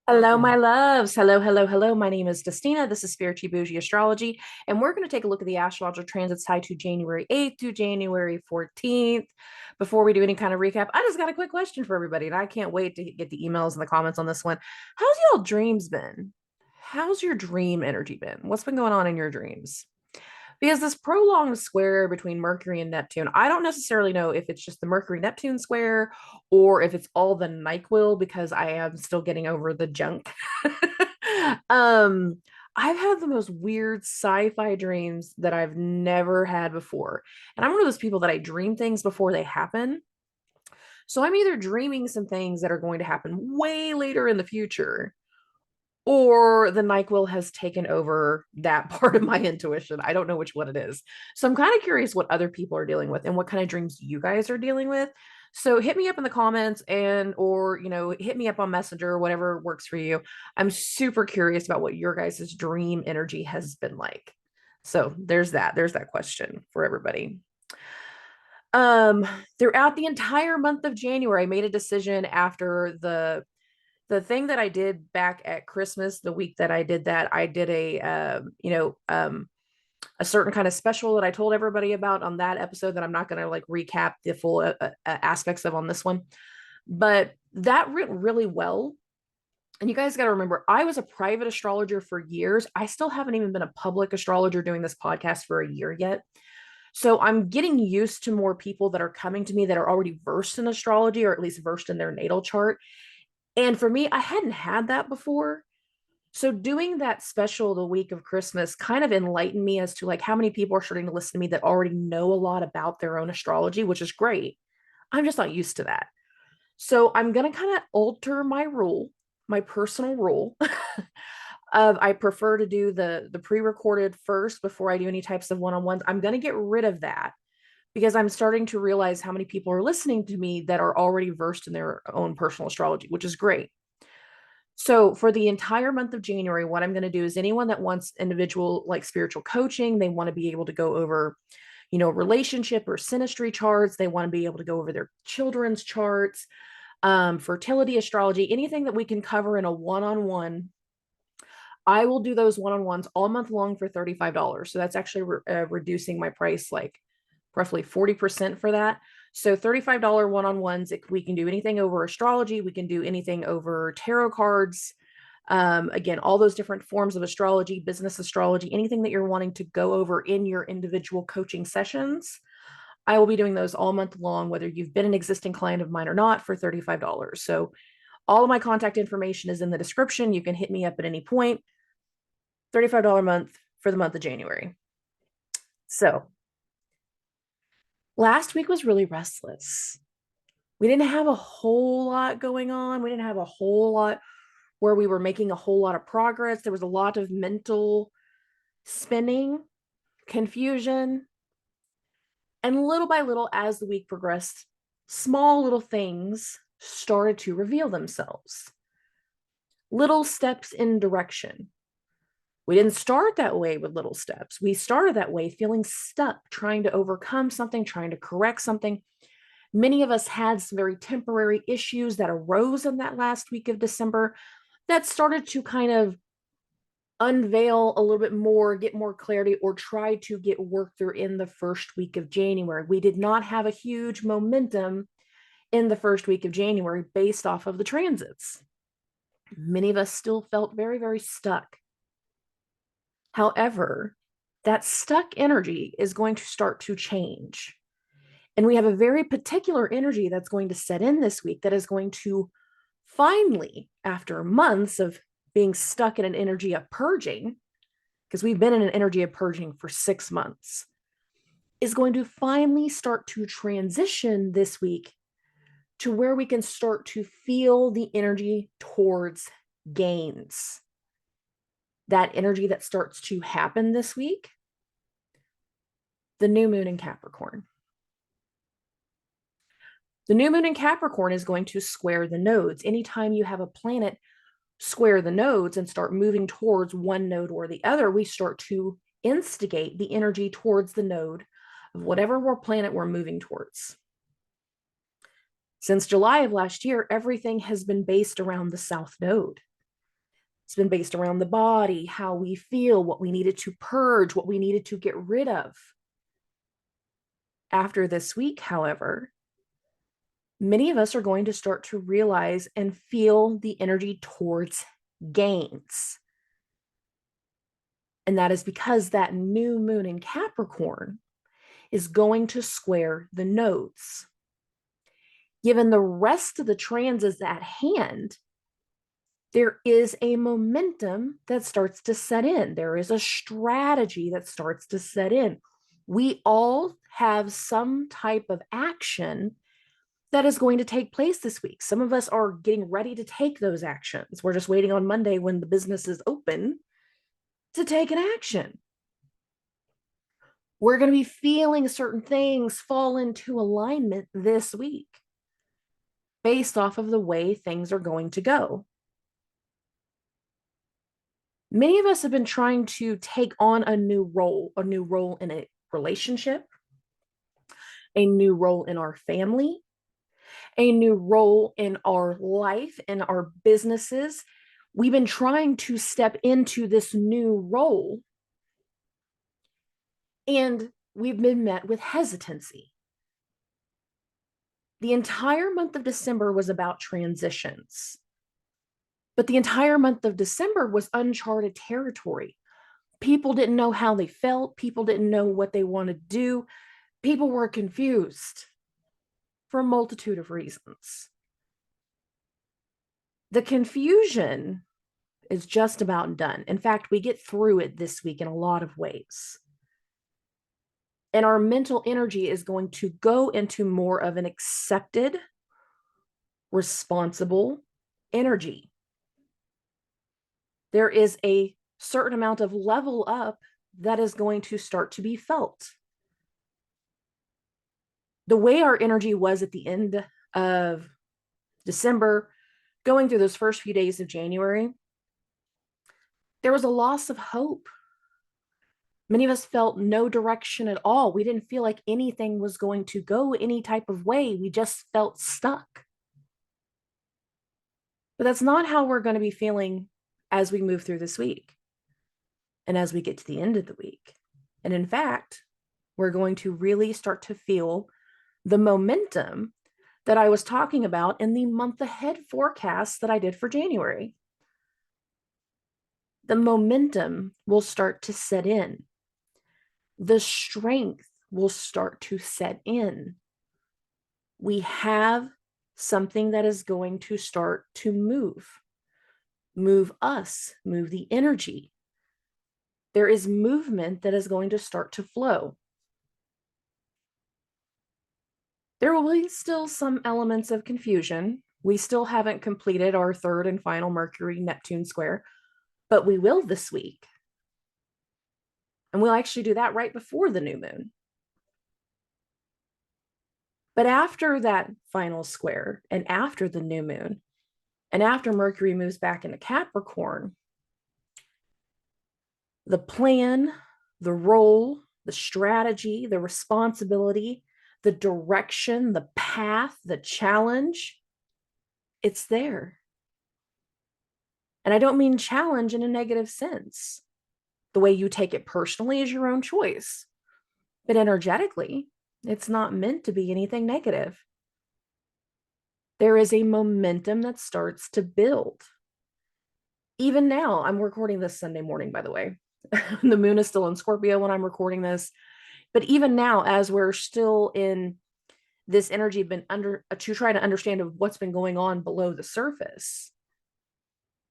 Hello, my loves. Hello, hello, hello. My name is Dustina. This is Spiritual Boujee Astrology, and we're going to take a look at the astrological transits tied to January 8th to January 14th. Before we do any kind of recap, I just got a quick question for everybody, and I can't wait to get the emails and the comments on this one. How's y'all dreams been? How's your dream energy been? What's been going on in your dreams? Because this prolonged square between Mercury and Neptune, I don't necessarily know if it's just the Mercury Neptune square or if it's all the NyQuil because I am still getting over the junk. um, I've had the most weird sci-fi dreams that I've never had before. And I'm one of those people that I dream things before they happen. So I'm either dreaming some things that are going to happen way later in the future, or the NyQuil has taken over that part of my intuition. I don't know which one it is. So I'm kind of curious what other people are dealing with and what kind of dreams you guys are dealing with. So hit me up in the comments and or hit me up on Messenger, whatever works for you. I'm super curious about what your guys' dream energy has been like. So there's that. There's that question for everybody. Um, Throughout the entire month of January, I made a decision after the thing that I did back at Christmas, the week that I did that, I did a certain kind of special that I told everybody about on that episode that I'm not going to like recap the full aspects of on this one, but that went really well. And you guys got to remember, I was a private astrologer for years. I still haven't even been a public astrologer doing this podcast for a year yet. So I'm getting used to more people that are coming to me that are already versed in astrology or at least versed in their natal chart. And for me, I hadn't had that before. So doing that special the week of Christmas kind of enlightened me as to like how many people are starting to listen to me that already know a lot about their own astrology, which is great. I'm just not used to that. So I'm going to kind of alter my rule, my personal rule of I prefer to do the pre-recorded first before I do any types of one-on-ones. I'm going to get rid of that because I'm starting to realize how many people are listening to me that are already versed in their own personal astrology, which is great. So for the entire month of January, what I'm going to do is anyone that wants individual like spiritual coaching, they want to be able to go over, relationship or synastry charts. They want to be able to go over their children's charts, fertility astrology, anything that we can cover in a one-on-one. I will do those one-on-ones all month long for $35. So that's actually reducing my price like roughly 40% for that. So $35 one-on-ones. We can do anything over astrology. We can do anything over tarot cards. Again, all those different forms of astrology, business astrology, anything that you're wanting to go over in your individual coaching sessions. I will be doing those all month long, whether you've been an existing client of mine or not, for $35. So all of my contact information is in the description. You can hit me up at any point. $35 a month for the month of January. So last week was really restless. We didn't have a whole lot going on. We didn't have a whole lot where we were making a whole lot of progress. There was a lot of mental spinning, confusion. And little by little, as the week progressed, small little things started to reveal themselves. Little steps in direction. We didn't start that way with little steps. We started that way feeling stuck, trying to overcome something, trying to correct something. Many of us had some very temporary issues that arose in that last week of December that started to kind of unveil a little bit more, get more clarity, or try to get worked through in the first week of January. We did not have a huge momentum in the first week of January based off of the transits. Many of us still felt very, very stuck. However, that stuck energy is going to start to change. And we have a very particular energy that's going to set in this week that is going to finally, after months of being stuck in an energy of purging, because we've been in an energy of purging for 6 months, is going to finally start to transition this week to where we can start to feel the energy towards gains. That energy that starts to happen this week, the new moon in Capricorn. The new moon in Capricorn is going to square the nodes. Anytime you have a planet square the nodes and start moving towards one node or the other, we start to instigate the energy towards the node of whatever planet we're moving towards. Since July of last year, everything has been based around the south node. It's been based around the body, how we feel, what we needed to purge, what we needed to get rid of. After this week, however, many of us are going to start to realize and feel the energy towards gains. And that is because that new moon in Capricorn is going to square the nodes. Given the rest of the transits at hand, there is a momentum that starts to set in. There is a strategy that starts to set in. We all have some type of action that is going to take place this week. Some of us are getting ready to take those actions. We're just waiting on Monday when the business is open to take an action. We're going to be feeling certain things fall into alignment this week based off of the way things are going to go. Many of us have been trying to take on a new role in a relationship, a new role in our family, a new role in our life, in our businesses. We've been trying to step into this new role, and we've been met with hesitancy. The entire month of December was about transitions, but the entire month of December was uncharted territory. People didn't know how they felt. People didn't know what they wanted to do. People were confused for a multitude of reasons. The confusion is just about done. In fact, we get through it this week in a lot of ways. And our mental energy is going to go into more of an accepted, responsible energy. There is a certain amount of level up that is going to start to be felt. The way our energy was at the end of December, going through those first few days of January, there was a loss of hope. Many of us felt no direction at all. We didn't feel like anything was going to go any type of way. We just felt stuck. But that's not how we're going to be feeling as we move through this week and as we get to the end of the week. And in fact, we're going to really start to feel the momentum that I was talking about in the month ahead forecast that I did for January. The momentum will start to set in. The strength will start to set in. We have something that is going to start to move us, move the energy. There is movement that is going to start to flow. There will be still some elements of confusion. We still haven't completed our third and final Mercury-Neptune square, but we will this week. And we'll actually do that right before the new moon. But after that final square and after the new moon, and after Mercury moves back into Capricorn, the plan, the role, the strategy, the responsibility, the direction, the path, the challenge, it's there. And I don't mean challenge in a negative sense. The way you take it personally is your own choice. But energetically, it's not meant to be anything negative. There is a momentum that starts to build. Even now, I'm recording this Sunday morning, by the way. The moon is still in Scorpio when I'm recording this. But even now, as we're still in this energy, to try to understand of what's been going on below the surface,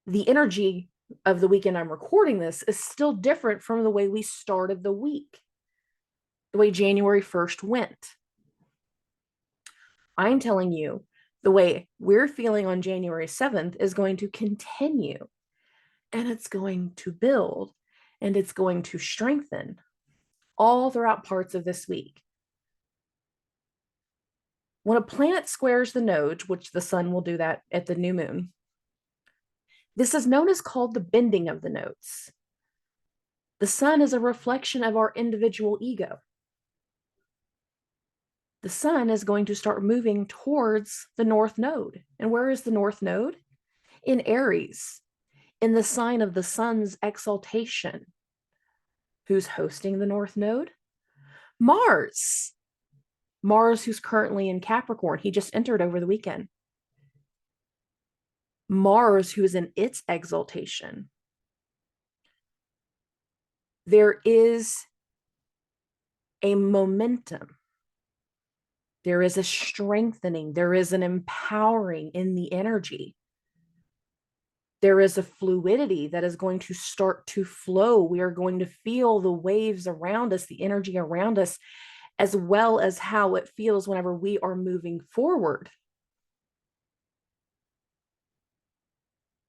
the energy of the weekend I'm recording this is still different from the way we started the week, the way January 1st went. I'm telling you, the way we're feeling on January 7th is going to continue, and it's going to build, and it's going to strengthen all throughout parts of this week. When a planet squares the nodes, which the sun will do that at the new moon, this is known as called the bending of the nodes. The sun is a reflection of our individual ego. The sun is going to start moving towards the north node. And where is the north node? In Aries. in the sign of the sun's exaltation. Who's hosting the North Node? Mars. Mars, who's currently in Capricorn. He just entered over the weekend. Mars, who is in its exaltation. There is a momentum. There is a strengthening. There is an empowering in the energy. There is a fluidity that is going to start to flow. We are going to feel the waves around us, the energy around us, as well as how it feels whenever we are moving forward.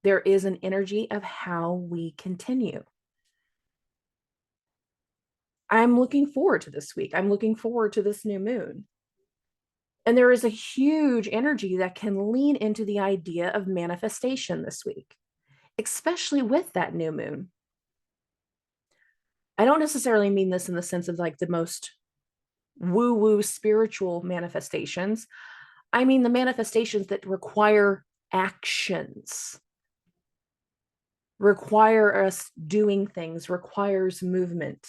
There is an energy of how we continue. I'm looking forward to this week. I'm looking forward to this new moon. And there is a huge energy that can lean into the idea of manifestation this week, especially with that new moon. I don't necessarily mean this in the sense of like the most woo-woo spiritual manifestations. I mean the manifestations that require actions, require us doing things, requires movement.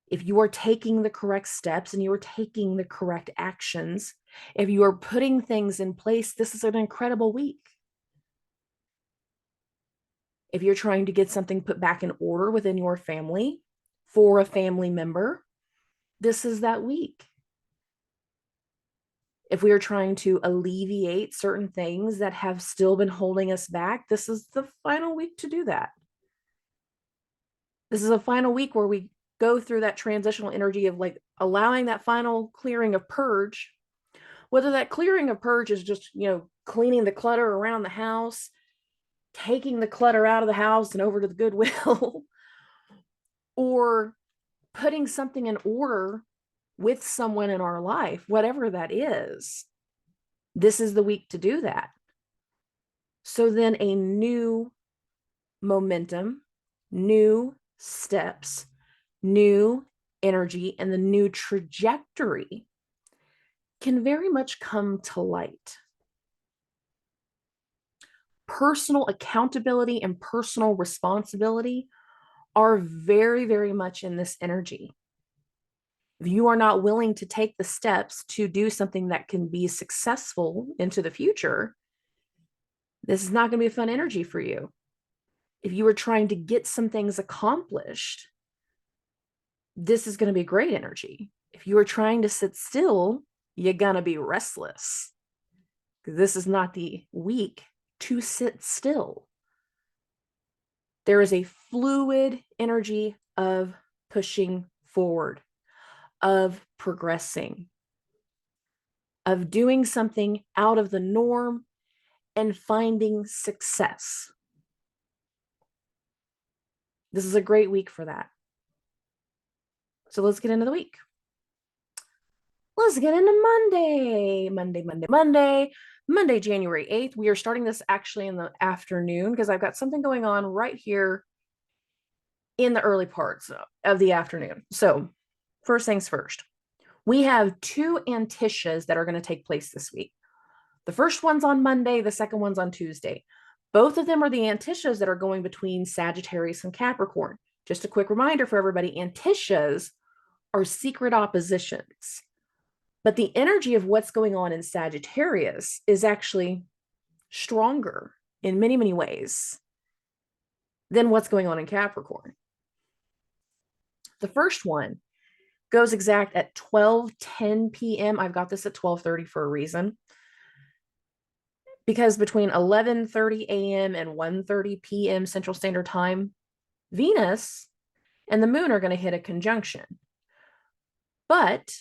If you are taking the correct steps and you are taking the correct actions, if you are putting things in place, this is an incredible week. If you're trying to get something put back in order within your family for a family member, this is that week. If we are trying to alleviate certain things that have still been holding us back, this is the final week to do that. This is a final week where we go through that transitional energy of like allowing that final clearing of purge, whether that clearing of purge is just, cleaning the clutter around the house, taking the clutter out of the house and over to the Goodwill, or putting something in order with someone in our life, whatever that is. This is the week to do that. So then a new momentum, new steps, new energy, and the new trajectory can very much come to light. Personal accountability and personal responsibility are very, very much in this energy. If you are not willing to take the steps to do something that can be successful into the future, this is not going to be a fun energy for you. If you are trying to get some things accomplished, this is going to be great energy. If you are trying to sit still, you're going to be restless. This is not the week to sit still. There is a fluid energy of pushing forward, of progressing, of doing something out of the norm and finding success. This is a great week for that. So let's get into the week. Let's get into Monday, January 8th. We are starting this actually in the afternoon because I've got something going on right here in the early parts of the afternoon. So first things first, we have two Anticias that are going to take place this week. The first one's on Monday, the second one's on Tuesday. Both of them are the Anticias that are going between Sagittarius and Capricorn. Just a quick reminder for everybody, Anticias are secret oppositions. But the energy of what's going on in Sagittarius is actually stronger in many, many ways than what's going on in Capricorn. The first one goes exact at 12:10 p.m. I've got this at 12:30 for a reason. Because between 11:30 a.m. and 1:30 p.m. Central Standard Time, Venus and the moon are going to hit a conjunction. But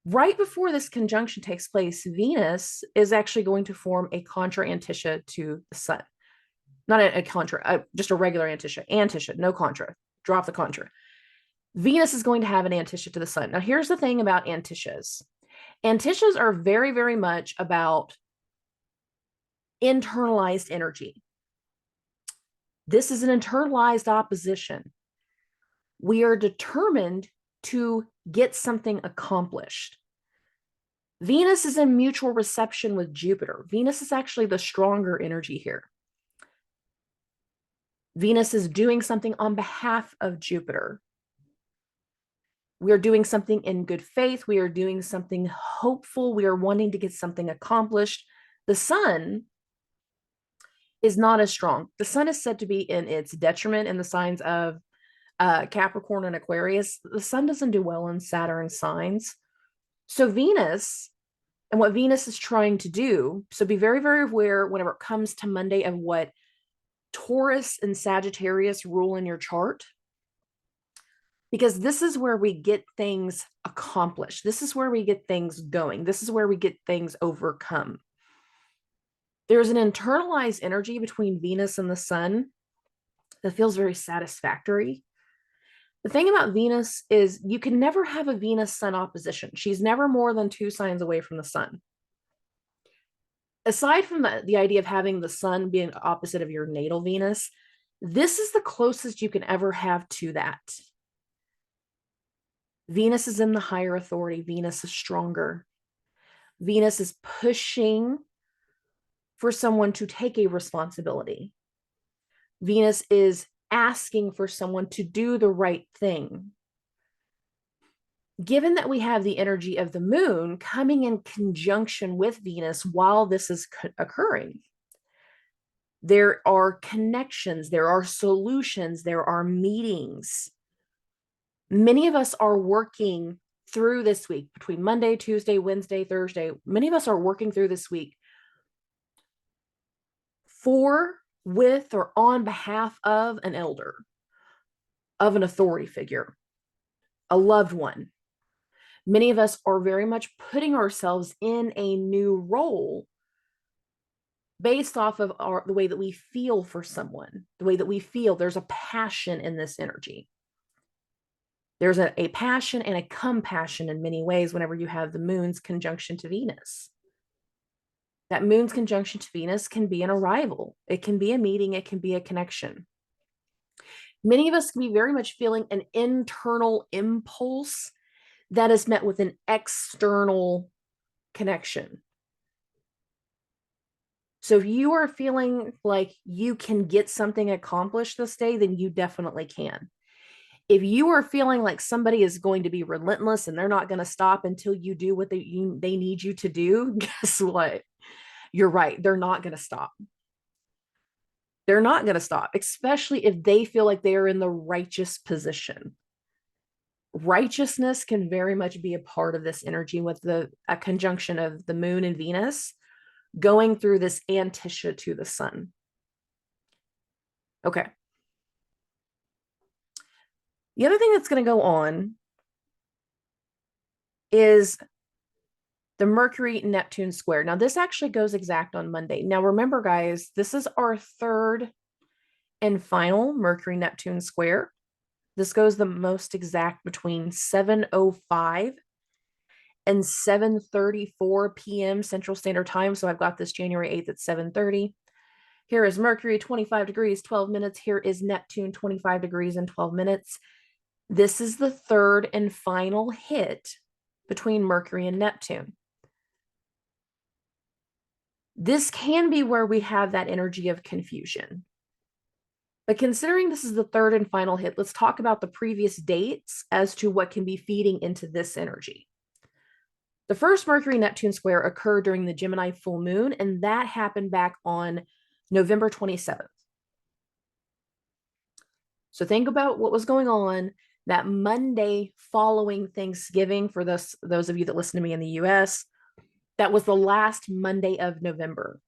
right before this conjunction takes place, Venus is actually going to form a Contra-Antiscia to the sun. Not a contra, just a regular Antiscia, no contra. Drop the contra. Venus is going to have an Antiscia to the sun. Now, here's the thing about Anticias. Anticias are very, very much about internalized energy. This is an internalized opposition. We are determined to get something accomplished. Venus is in mutual reception with Jupiter. Venus is actually the stronger energy here. Venus is doing something on behalf of Jupiter. We are doing something in good faith. We are doing something hopeful. We are wanting to get something accomplished. The sun is not as strong. The sun is said to be in its detriment in the signs of Capricorn and Aquarius. The sun doesn't do well in Saturn signs. So Venus and what Venus is trying to do, so be very, very aware whenever it comes to Monday of what Taurus and Sagittarius rule in your chart, because this is where we get things accomplished. This is where we get things going. This is where we get things overcome. There's an internalized energy between Venus and the sun that feels very satisfactory. The thing about Venus is you can never have a Venus-Sun opposition. She's never more than 2 signs away from the sun. Aside from the idea of having the sun being opposite of your natal Venus, this is the closest you can ever have to that. Venus is in the higher authority. Venus is stronger. Venus is pushing for someone to take a responsibility. Venus is asking for someone to do the right thing. Given that we have the energy of the moon coming in conjunction with Venus while this is occurring, there are connections, there are solutions, there are meetings. Many of us are working through this week between Monday, Tuesday, Wednesday, Thursday. Many of us are working through this week for, with, or on behalf of an elder, of an authority figure, a loved one. Many of us are very much putting ourselves in a new role based off of the way that we feel for someone, the way that we feel. There's a passion in this energy. There's a passion and a compassion in many ways whenever you have the moon's conjunction to Venus. That moon's conjunction to Venus can be an arrival. It can be a meeting. It can be a connection. Many of us can be very much feeling an internal impulse that is met with an external connection. So if you are feeling like you can get something accomplished this day, then you definitely can. If you are feeling like somebody is going to be relentless and they're not going to stop until you do what they need you to do, guess what? You're right. They're not going to stop. They're not going to stop, especially if they feel like they are in the righteous position. Righteousness can very much be a part of this energy with a conjunction of the moon and Venus going through this Antiscia to the sun. Okay. The other thing that's going to go on is the Mercury-Neptune square. Now, this actually goes exact on Monday. Now, remember, guys, this is our third and final Mercury-Neptune square. This goes the most exact between 7:05 and 7:34 p.m. Central Standard Time. So I've got this January 8th at 7:30. Here is Mercury, 25 degrees, 12 minutes. Here is Neptune, 25 degrees and 12 minutes. This is the third and final hit between Mercury and Neptune. This can be where we have that energy of confusion. But considering this is the third and final hit, let's talk about the previous dates as to what can be feeding into this energy. The first Mercury-Neptune square occurred during the Gemini full moon, and that happened back on November 27th. So think about what was going on that Monday following Thanksgiving. For those of you that listen to me in the US, that was the last Monday of November,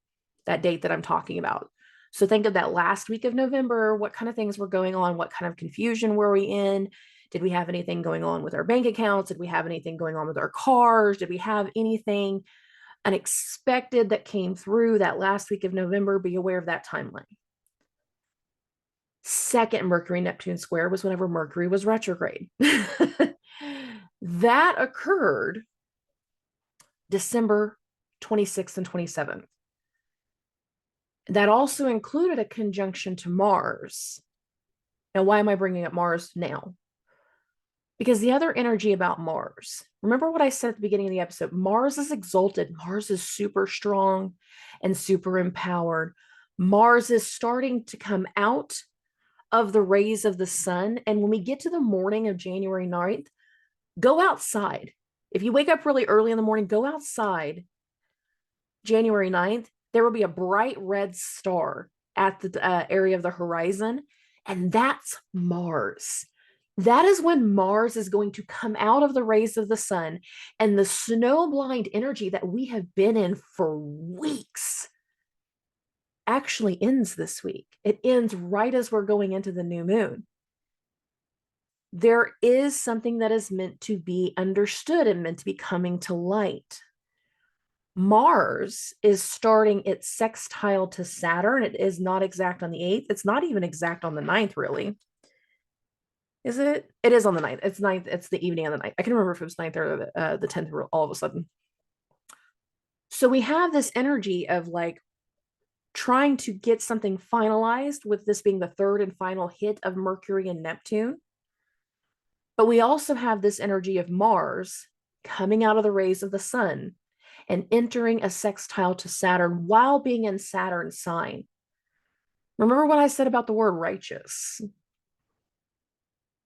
that date that I'm talking about. So think of that last week of November. What kind of things were going on? What kind of confusion were we in? Did we have anything going on with our bank accounts? Did we have anything going on with our cars? Did we have anything unexpected that came through that last week of November? Be aware of that timeline. Second Mercury-Neptune square was whenever Mercury was retrograde. That occurred December 26th and 27th. That also included a conjunction to Mars. Now, why am I bringing up Mars now? Because the other energy about Mars, remember what I said at the beginning of the episode, Mars is exalted. Mars is super strong and super empowered. Mars is starting to come out of the rays of the sun. And when we get to the morning of January 9th, go outside. If you wake up really early in the morning, go outside January 9th. There will be a bright red star at the area of the horizon, and that's Mars. That is when Mars is going to come out of the rays of the sun, and the snowblind energy that we have been in for weeks actually ends this week. It ends right as we're going into the new moon. There is something that is meant to be understood and meant to be coming to light. Mars is starting its sextile to Saturn. It is not exact on the 8th. It's not even exact on the 9th, really. Is it? It is on the 9th. It's 9th. It's the evening on the 9th. I can remember if it was 9th or the 10th all of a sudden. So we have this energy of like trying to get something finalized, with this being the third and final hit of Mercury and Neptune. But we also have this energy of Mars coming out of the rays of the sun and entering a sextile to Saturn while being in Saturn's sign. Remember what I said about the word righteous?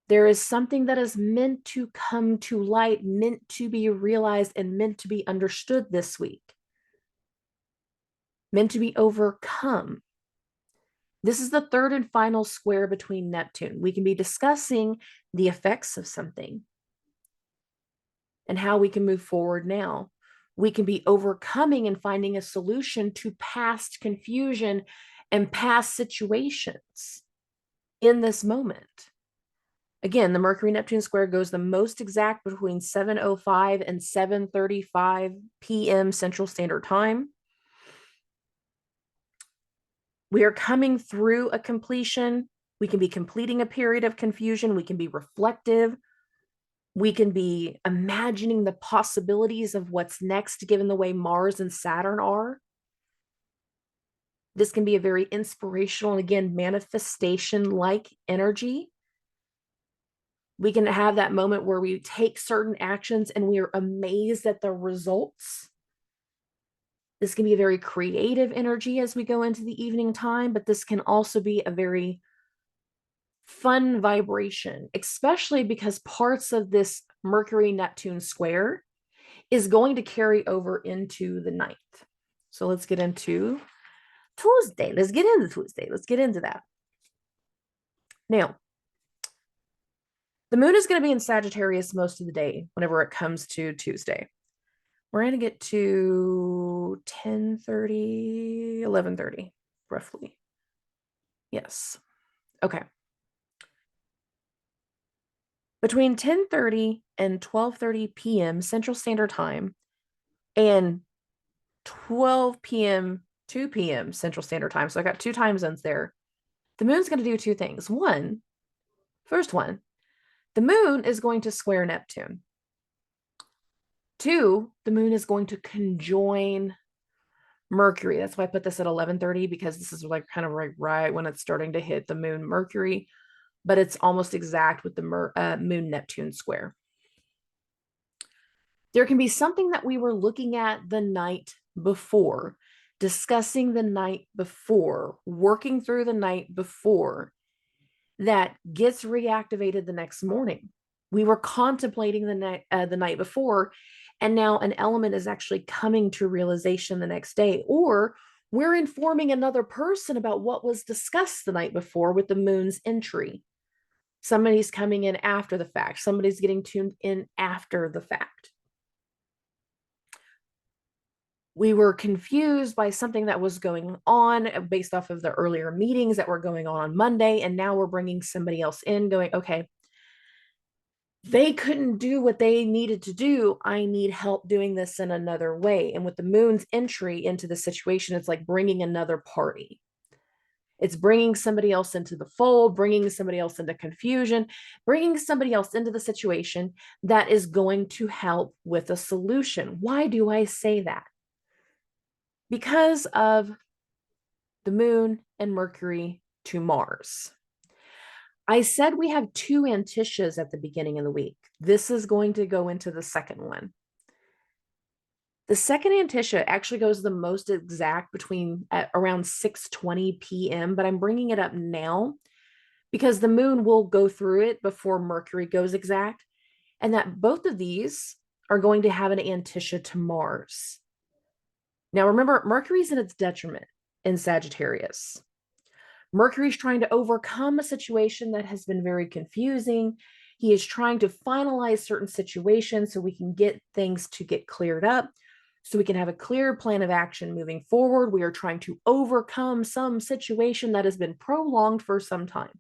There is something that is meant to come to light, meant to be realized, and meant to be understood this week. Meant to be overcome. This is the third and final square between Neptune. We can be discussing the effects of something and how we can move forward now. We can be overcoming and finding a solution to past confusion and past situations in this moment. Again, the Mercury-Neptune square goes the most exact between 7:05 and 7:35 p.m. Central Standard Time. We are coming through a completion. We can be completing a period of confusion. We can be reflective. We can be imagining the possibilities of what's next, given the way Mars and Saturn are. This can be a very inspirational and, again, manifestation-like energy. We can have that moment where we take certain actions and we are amazed at the results. This can be a very creative energy as we go into the evening time, but this can also be a very fun vibration, especially because parts of this Mercury-Neptune square is going to carry over into the 9th. So let's get into Tuesday. Let's get into Tuesday. Let's get into that. Now, the moon is going to be in Sagittarius most of the day whenever it comes to Tuesday. We're going to get to 10:30, 11:30, roughly. Yes. Okay. Between 10:30 and 12:30 p.m. Central Standard Time and 12 p.m., 2 p.m. Central Standard Time, so I got 2 time zones there, the moon's going to do 2 things. First one, the moon is going to square Neptune. 2, the moon is going to conjoin Mercury. That's why I put this at 11:30, because this is like kind of right when it's starting to hit the moon Mercury, but it's almost exact with the moon Neptune square. There can be something that we were looking at the night before, discussing the night before, working through the night before, that gets reactivated the next morning. We were contemplating the night before, and now an element is actually coming to realization the next day, or we're informing another person about what was discussed the night before with the moon's entry. Somebody's coming in after the fact. Somebody's getting tuned in after the fact. We were confused by something that was going on based off of the earlier meetings that were going on Monday, and now we're bringing somebody else in going, okay, they couldn't do what they needed to do. I need help doing this in another way. And with the moon's entry into the situation, it's like bringing another party. It's bringing somebody else into the fold, bringing somebody else into confusion, bringing somebody else into the situation that is going to help with a solution. Why do I say that? Because of the moon and Mercury to Mars. I said we have 2 Anticias at the beginning of the week. This is going to go into the second one. The second Antiscia actually goes the most exact between at around 6:20 p.m., but I'm bringing it up now because the moon will go through it before Mercury goes exact, and that both of these are going to have an Antiscia to Mars. Now, remember, Mercury's in its detriment in Sagittarius. Mercury's trying to overcome a situation that has been very confusing. He is trying to finalize certain situations so we can get things to get cleared up, so we can have a clear plan of action moving forward. We are trying to overcome some situation that has been prolonged for some time.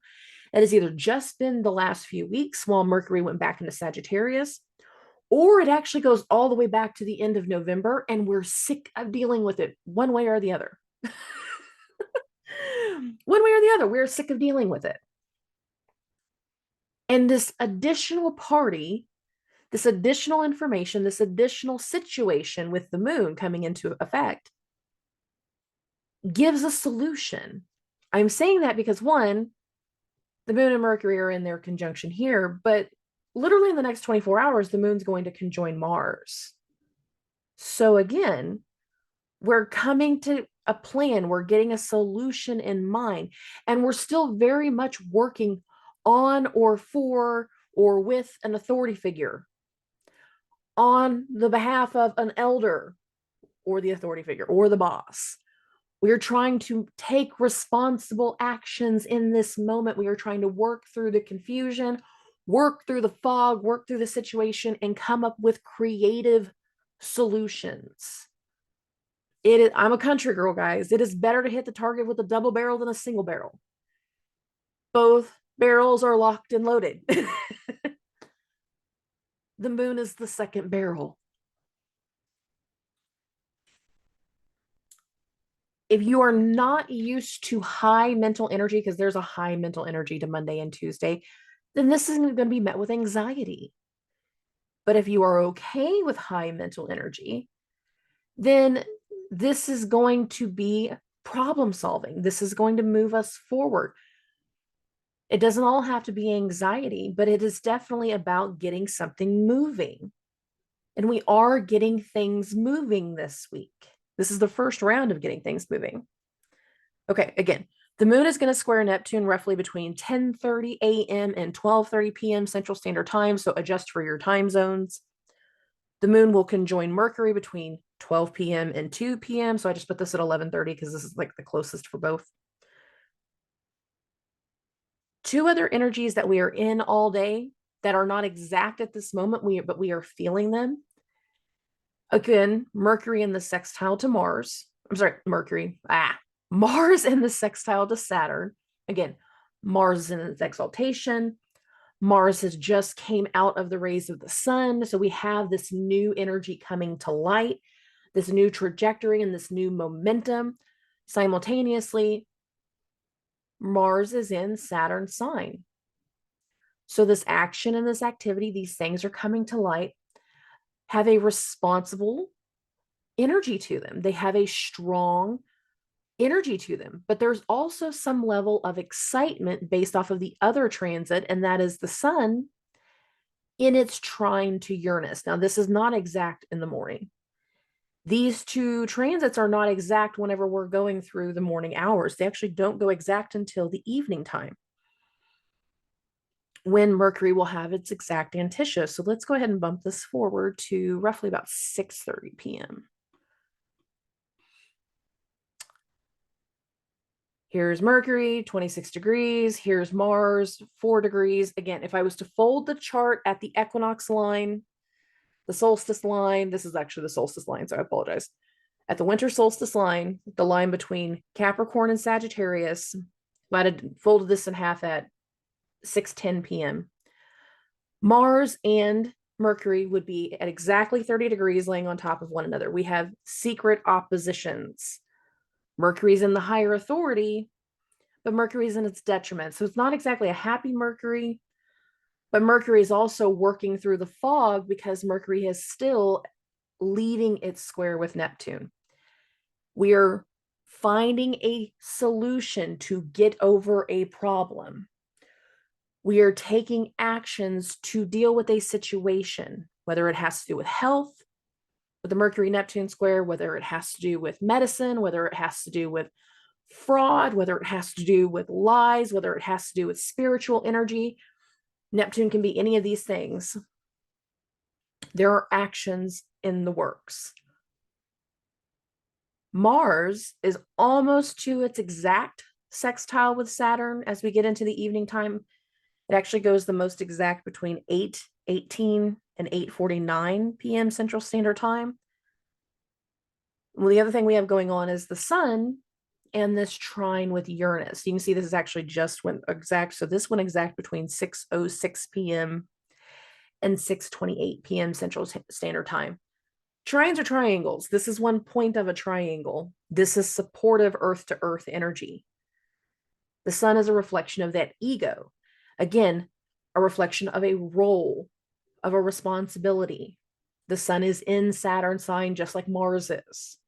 It has either just been the last few weeks while Mercury went back into Sagittarius, or it actually goes all the way back to the end of November and we're sick of dealing with it one way or the other. One way or the other, we're sick of dealing with it. And this additional party, this additional information, this additional situation with the moon coming into effect gives a solution. I'm saying that because one, the moon and Mercury are in their conjunction here, but literally in the next 24 hours, the moon's going to conjoin Mars. So again, we're coming to a plan, we're getting a solution in mind, and we're still very much working on or for or with an authority figure, on the behalf of an elder or the authority figure or the boss. We are trying to take responsible actions in this moment. We are trying to work through the confusion, work through the fog, work through the situation, and come up with creative solutions. I'm a country girl, guys. It is better to hit the target with a double barrel than a single barrel. Both barrels are locked and loaded. The moon is the second barrel. If you are not used to high mental energy, because there's a high mental energy to Monday and Tuesday, then this isn't going to be met with anxiety. But if you are okay with high mental energy, then this is going to be problem solving. This is going to move us forward. It doesn't all have to be anxiety, but it is definitely about getting something moving. And we are getting things moving this week. This is the first round of getting things moving. Okay, again, the moon is going to square Neptune roughly between 10:30 a.m. and 12:30 p.m. Central Standard Time, so adjust for your time zones. The moon will conjoin Mercury between 12 p.m. and 2 p.m., so I just put this at 11:30 because this is like the closest for both. Two other energies that we are in all day that are not exact at this moment, but we are feeling them. Again, Mercury in the sextile to Mars. I'm sorry, Mars in the sextile to Saturn. Again, Mars is in its exaltation. Mars has just came out of the rays of the sun. So we have this new energy coming to light, this new trajectory and this new momentum. Simultaneously, Mars is in Saturn's sign. So this action and this activity, these things are coming to light, have a responsible energy to them. They have a strong energy to them, but there's also some level of excitement based off of the other transit, and that is the sun in its trine to Uranus. Now, this is not exact in the morning. These two transits are not exact whenever we're going through the morning hours. They actually don't go exact until the evening time, when Mercury will have its exact Antiscia. So let's go ahead and bump this forward to roughly about 6:30 p.m. Here's Mercury, 26 degrees. Here's Mars, 4 degrees. Again, if I was to fold the chart at the equinox line, the solstice line, this is actually the solstice line, so I apologize. At the winter solstice line, the line between Capricorn and Sagittarius, I had folded this in half at 6:10 p.m. Mars and Mercury would be at exactly 30 degrees laying on top of one another. We have secret oppositions. Mercury's in the higher authority, but Mercury's in its detriment. So it's not exactly a happy Mercury, but Mercury is also working through the fog because Mercury is still leading its square with Neptune. We are finding a solution to get over a problem. We are taking actions to deal with a situation, whether it has to do with health, with the Mercury Neptune square, whether it has to do with medicine, whether it has to do with fraud, whether it has to do with lies, whether it has to do with spiritual energy. Neptune can be any of these things. There are actions in the works. Mars is almost to its exact sextile with Saturn as we get into the evening time. It actually goes the most exact between 8:18 and 8:49 p.m. Central Standard Time. Well, the other thing we have going on is the sun and this trine with Uranus. You can see this is actually just when exact. So this one exact between 6:06 p.m. and 6:28 p.m. Central Standard Time. Trines are triangles. This is one point of a triangle. This is supportive earth to earth energy. The sun is a reflection of that ego. Again, a reflection of a role, of a responsibility. The sun is in Saturn sign just like Mars is.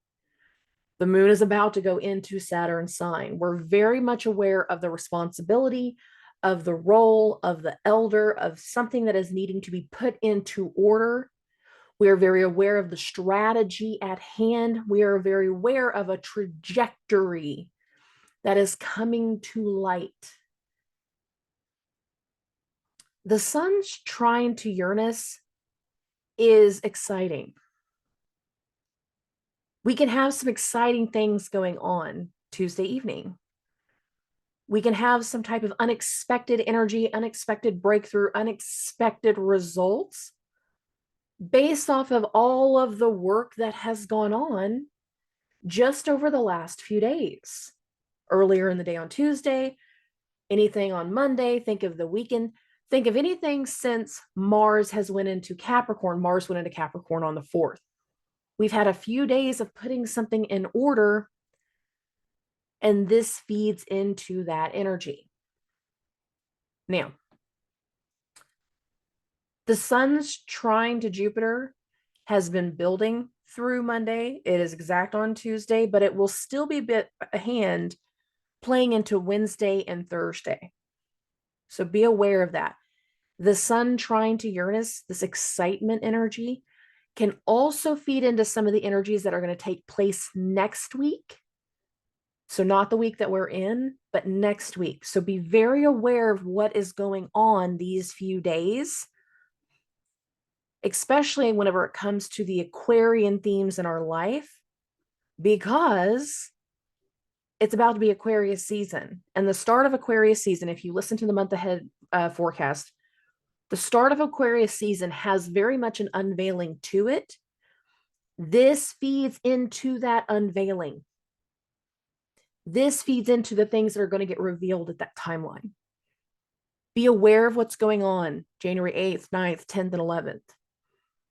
The moon is about to go into Saturn sign. We're very much aware of the responsibility, of the role, of the elder, of something that is needing to be put into order. We are very aware of the strategy at hand. We are very aware of a trajectory that is coming to light. The sun's trine to Uranus is exciting. We can have some exciting things going on Tuesday evening. We can have some type of unexpected energy, unexpected breakthrough, unexpected results based off of all of the work that has gone on just over the last few days. Earlier in the day on Tuesday, anything on Monday, think of the weekend, think of anything since Mars has went into Capricorn. Mars went into Capricorn on the 4th. We've had a few days of putting something in order, and this feeds into that energy. Now, the sun's trine to Jupiter has been building through Monday. It is exact on Tuesday, but it will still be a bit a hand playing into Wednesday and Thursday. So be aware of that. The sun trine to Uranus, this excitement energy, can also feed into some of the energies that are going to take place next week. So not the week that we're in, but next week. So be very aware of what is going on these few days, especially whenever it comes to the Aquarian themes in our life, because it's about to be Aquarius season. And the start of Aquarius season, if you listen to the month ahead forecast, the start of Aquarius season has very much an unveiling to it. This feeds into that unveiling. This feeds into the things that are going to get revealed at that timeline. Be aware of what's going on January 8th, 9th, 10th, and 11th.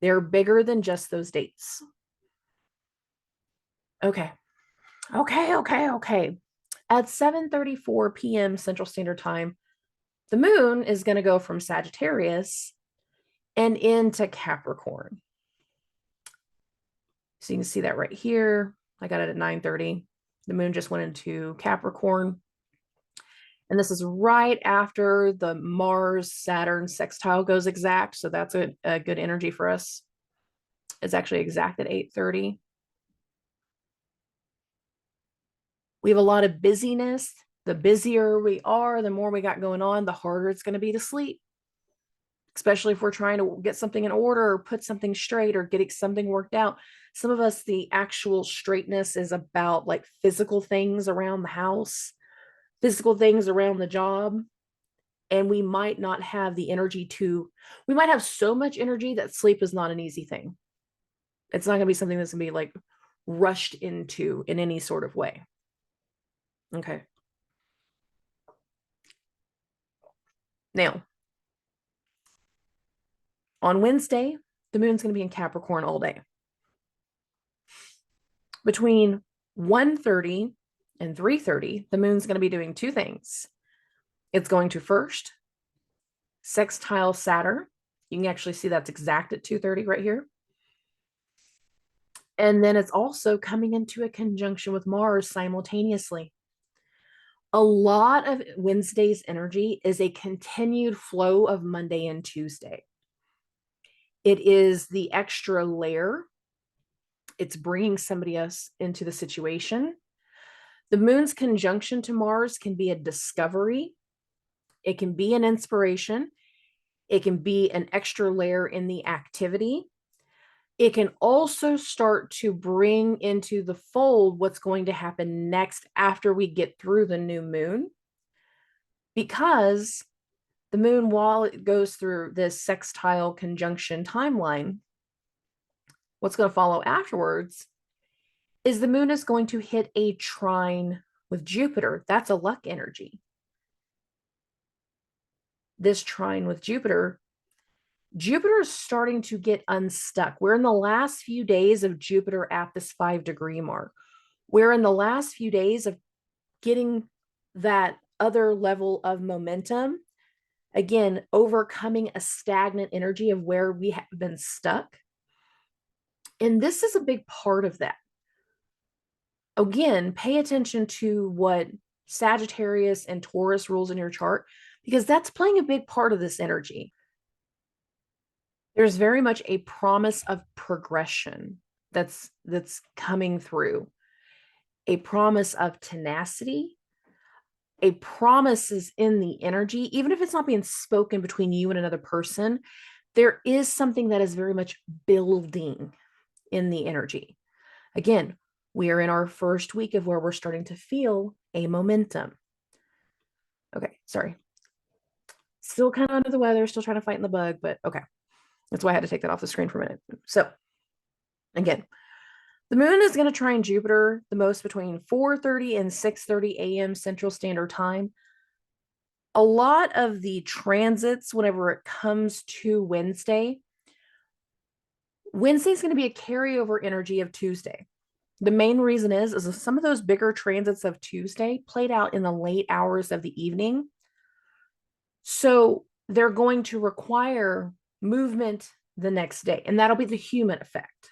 They're bigger than just those dates. Okay. At 7:34 p.m. Central Standard Time, the moon is going to go from Sagittarius and into Capricorn. So you can see that right here. I got it at 9:30. The moon just went into Capricorn. And this is right after the Mars-Saturn sextile goes exact. So that's a good energy for us. It's actually exact at 8:30. We have a lot of busyness. The busier we are, the more we got going on, the harder it's going to be to sleep. Especially if we're trying to get something in order or put something straight or getting something worked out. Some of us, the actual straightness is about like physical things around the house, physical things around the job. And we might not have the energy we might have so much energy that sleep is not an easy thing. It's not going to be something that's going to be like rushed into in any sort of way. Okay. Now, on Wednesday, the moon's going to be in Capricorn all day. Between 1:30 and 3:30, the moon's going to be doing two things. It's going to first sextile Saturn. You can actually see that's exact at 2:30 right here. And then it's also coming into a conjunction with Mars simultaneously. A lot of Wednesday's energy is a continued flow of Monday and Tuesday. It is the extra layer. It's bringing somebody else into the situation. The moon's conjunction to Mars can be a discovery. It can be an inspiration. It can be an extra layer in the activity. It can also start to bring into the fold what's going to happen next after we get through the new moon. Because the moon, while it goes through this sextile conjunction timeline, what's going to follow afterwards is the moon is going to hit a trine with Jupiter. That's a luck energy. This trine with Jupiter is starting to get unstuck. We're in the last few days of Jupiter at this 5-degree mark. We're in the last few days of getting that other level of momentum. Again, overcoming a stagnant energy of where we have been stuck. And this is a big part of that. Again, pay attention to what Sagittarius and Taurus rules in your chart, because that's playing a big part of this energy. There's very much a promise of progression that's coming through, a promise of tenacity, a promise is in the energy, even if it's not being spoken between you and another person, there is something that is very much building in the energy. Again, we are in our first week of where we're starting to feel a momentum. Okay, sorry. Still kind of under the weather, still trying to fight in the bug, but okay. That's why I had to take that off the screen for a minute. So again, the moon is going to trine Jupiter the most between 4:30 and 6:30 a.m. Central Standard Time. A lot of the transits, whenever it comes to Wednesday is going to be a carryover energy of Tuesday. The main reason is some of those bigger transits of Tuesday played out in the late hours of the evening. So they're going to require movement the next day, and that'll be the human effect.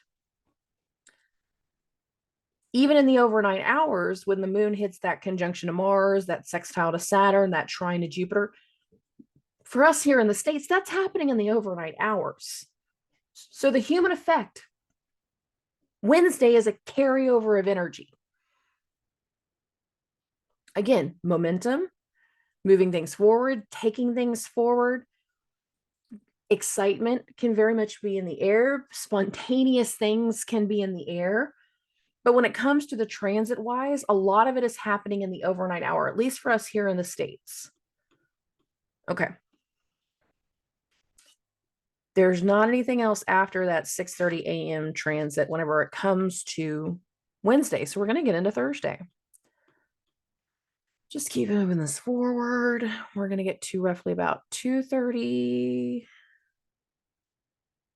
Even in the overnight hours, when the moon hits that conjunction to Mars, that sextile to Saturn, that trine to Jupiter, for us here in the States, that's happening in the overnight hours. So the human effect, Wednesday is a carryover of energy. Again, momentum, moving things forward, taking things forward. Excitement can very much be in the air. Spontaneous things can be in the air. But when it comes to the transit wise, a lot of it is happening in the overnight hour, at least for us here in the States. Okay. There's not anything else after that 6:30 a.m. transit whenever it comes to Wednesday. So we're going to get into Thursday. Just keep moving this forward. We're going to get to roughly about 2:30.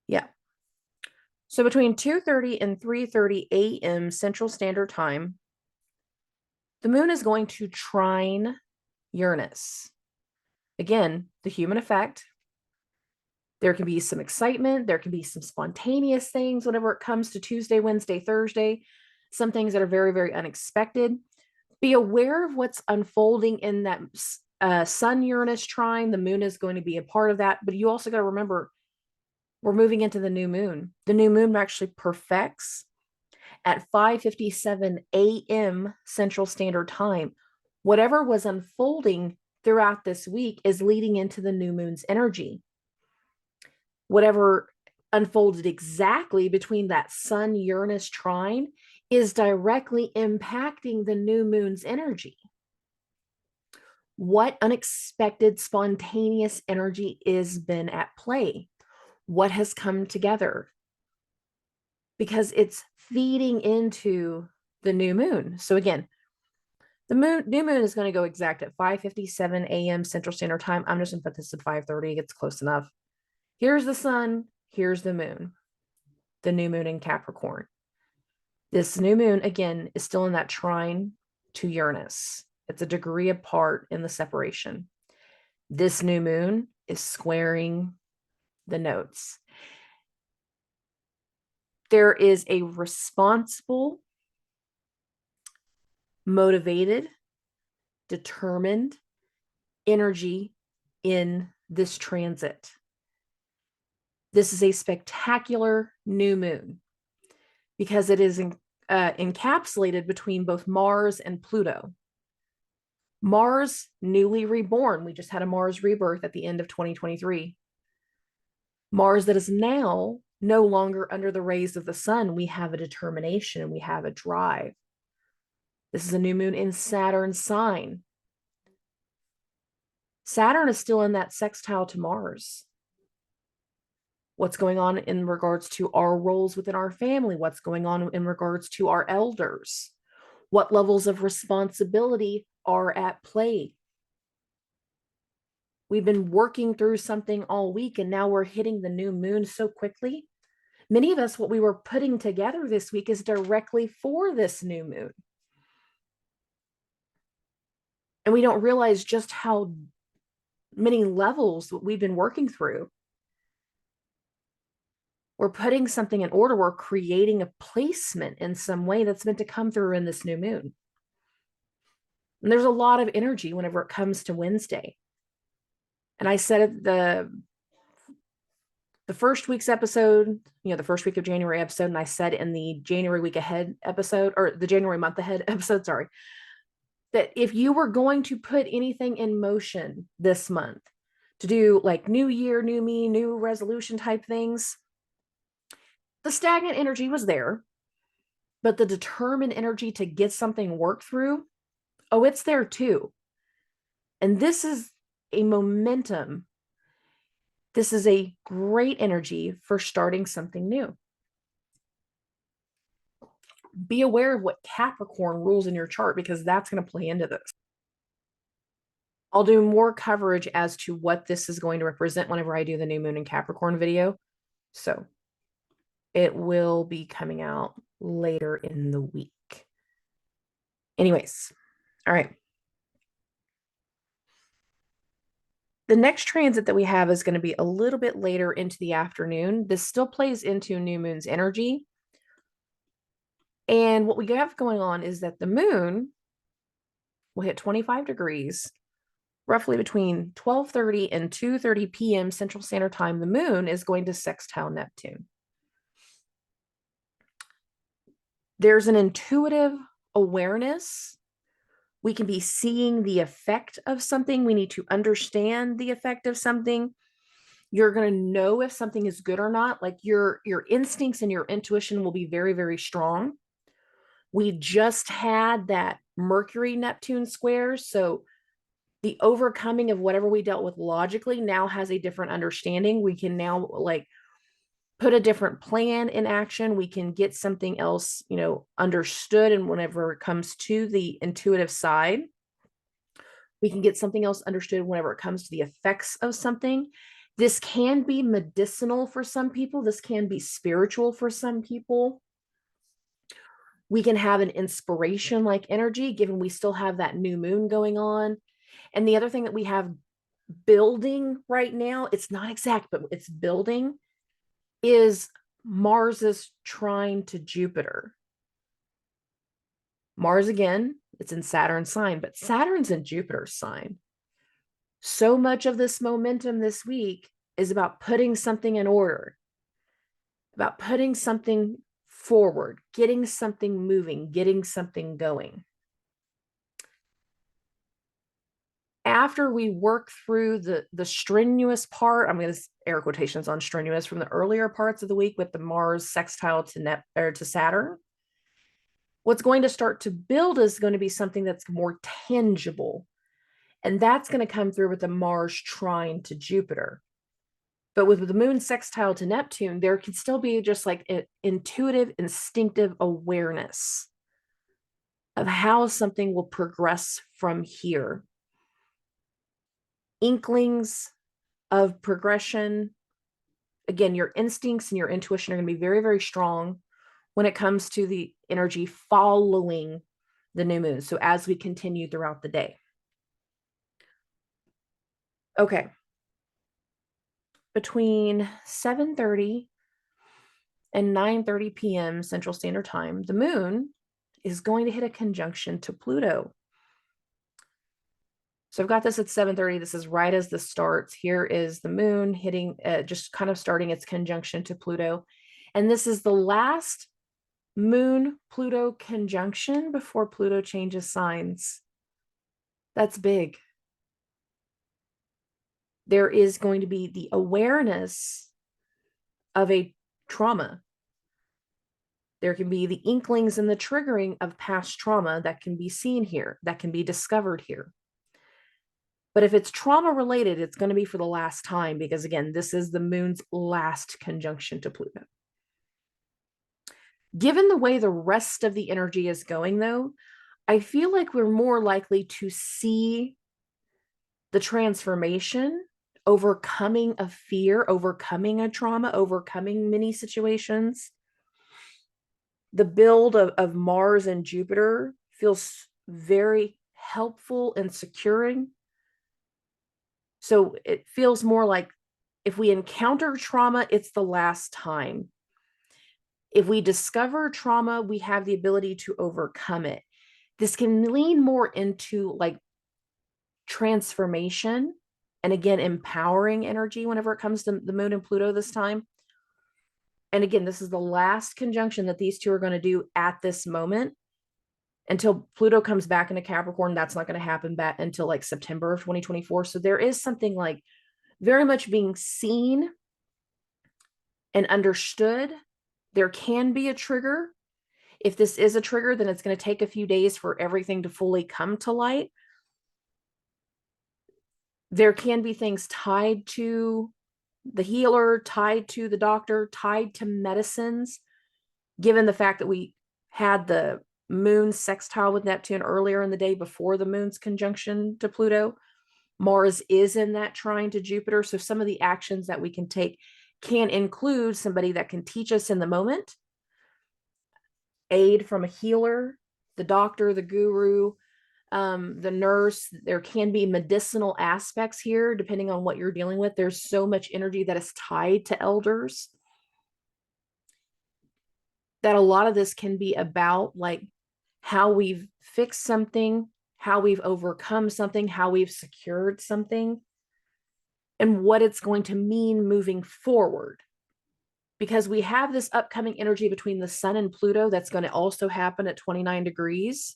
Yeah. So between 2:30 and 3:30 a.m. Central Standard Time, the moon is going to trine Uranus. Again, the human effect. There can be some excitement. There can be some spontaneous things whenever it comes to Tuesday, Wednesday, Thursday. Some things that are very, very unexpected. Be aware of what's unfolding in that Sun-Uranus trine. The moon is going to be a part of that. But you also got to remember, we're moving into the new moon. The new moon actually perfects at 5:57 a.m. Central Standard Time. Whatever was unfolding throughout this week is leading into the new moon's energy. Whatever unfolded exactly between that Sun-Uranus trine is directly impacting the new moon's energy. What unexpected, spontaneous energy has been at play? What has come together? Because it's feeding into the new moon. So again, the new moon is going to go exact at 5:57 a.m. Central Standard Time. I'm just going to put this at 5:30. It's close enough. Here's the sun. Here's the moon. The new moon in Capricorn. This new moon, again, is still in that trine to Uranus. It's a degree apart in the separation. This new moon is squaring the notes. There is a responsible, motivated, determined energy in this transit. This is a spectacular new moon because it is encapsulated between both Mars and Pluto. Mars, newly reborn. We just had a Mars rebirth at the end of 2023. Mars that is now no longer under the rays of the sun. We have a determination, we have a drive. This is a new moon in Saturn's sign. Saturn is still in that sextile to Mars. What's going on in regards to our roles within our family? What's going on in regards to our elders? What levels of responsibility are at play? We've been working through something all week, and now we're hitting the new moon so quickly. Many of us, what we were putting together this week is directly for this new moon. And we don't realize just how many levels we've been working through. We're putting something in order. We're creating a placement in some way that's meant to come through in this new moon. And there's a lot of energy whenever it comes to Wednesday. And I said it the first week's episode, the first week of January episode, and I said in the January week ahead episode, or the January month ahead episode, sorry, that if you were going to put anything in motion this month to do like new year, new me, new resolution type things, the stagnant energy was there, but the determined energy to get something worked through, oh, it's there too. And this is a momentum. This is a great energy for starting something new. Be aware of what Capricorn rules in your chart, because that's going to play into this. I'll do more coverage as to what this is going to represent whenever I do the new moon in Capricorn video. So it will be coming out later in the week. Anyways, all right. The next transit that we have is going to be a little bit later into the afternoon. This still plays into new moon's energy. And what we have going on is that the moon will hit 25 degrees, roughly between 12:30 and 2:30 p.m. Central Standard Time. The moon is going to sextile Neptune. There's an intuitive awareness. We can be seeing the effect of something. We need to understand the effect of something. You're going to know if something is good or not. Like your instincts and your intuition will be very, very strong. We just had that Mercury Neptune square. So the overcoming of whatever we dealt with logically now has a different understanding. We can now like put a different plan in action. We can get something else, understood. And whenever it comes to the intuitive side, we can get something else understood whenever it comes to the effects of something. This can be medicinal for some people. This can be spiritual for some people. We can have an inspiration like energy, given we still have that new moon going on. And the other thing that we have building right now, it's not exact, but it's building, is Mars's trine to Jupiter. Mars, again, it's in Saturn's sign, but Saturn's in Jupiter's sign. So much of this momentum this week is about putting something in order, about putting something forward, getting something moving, getting something going. After we work through the strenuous part, I'm going to air quotations on strenuous, from the earlier parts of the week with the Mars sextile to Saturn, what's going to start to build is going to be something that's more tangible. And that's going to come through with the Mars trine to Jupiter. But with the moon sextile to Neptune, there can still be just like an intuitive, instinctive awareness of how something will progress from here. Inklings of progression. Again, your instincts and your intuition are going to be very, very strong when it comes to the energy following the new moon. So as we continue throughout the day. Okay. Between 7:30 and 9:30 p.m. Central Standard Time, the moon is going to hit a conjunction to Pluto. So I've got this at 7:30. This is right as this starts. Here is the moon hitting, just kind of starting its conjunction to Pluto. And this is the last Moon Pluto conjunction before Pluto changes signs. That's big. There is going to be the awareness of a trauma. There can be the inklings and the triggering of past trauma that can be seen here, that can be discovered here. But if it's trauma related, it's going to be for the last time, because again, this is the moon's last conjunction to Pluto. Given the way the rest of the energy is going, though, I feel like we're more likely to see the transformation, overcoming a fear, overcoming a trauma, overcoming many situations. The build of Mars and Jupiter feels very helpful and securing. So it feels more like if we encounter trauma, it's the last time. If we discover trauma, we have the ability to overcome it. This can lean more into like transformation and again, empowering energy whenever it comes to the moon and Pluto this time. And again, this is the last conjunction that these two are going to do at this moment until Pluto comes back into Capricorn. That's not going to happen back until like September of 2024. So there is something like very much being seen and understood. There can be a trigger. If this is a trigger, then it's going to take a few days for everything to fully come to light. There can be things tied to the healer, tied to the doctor, tied to medicines, given the fact that we had the moon sextile with Neptune earlier in the day before the moon's conjunction to Pluto. Mars is in that trine to Jupiter. So some of the actions that we can take can include somebody that can teach us in the moment, aid from a healer, the doctor, the guru, the nurse. There can be medicinal aspects here, depending on what you're dealing with. There's so much energy that is tied to elders that a lot of this can be about like how we've fixed something, how we've overcome something, how we've secured something, and what it's going to mean moving forward. Because we have this upcoming energy between the sun and Pluto that's going to also happen at 29 degrees.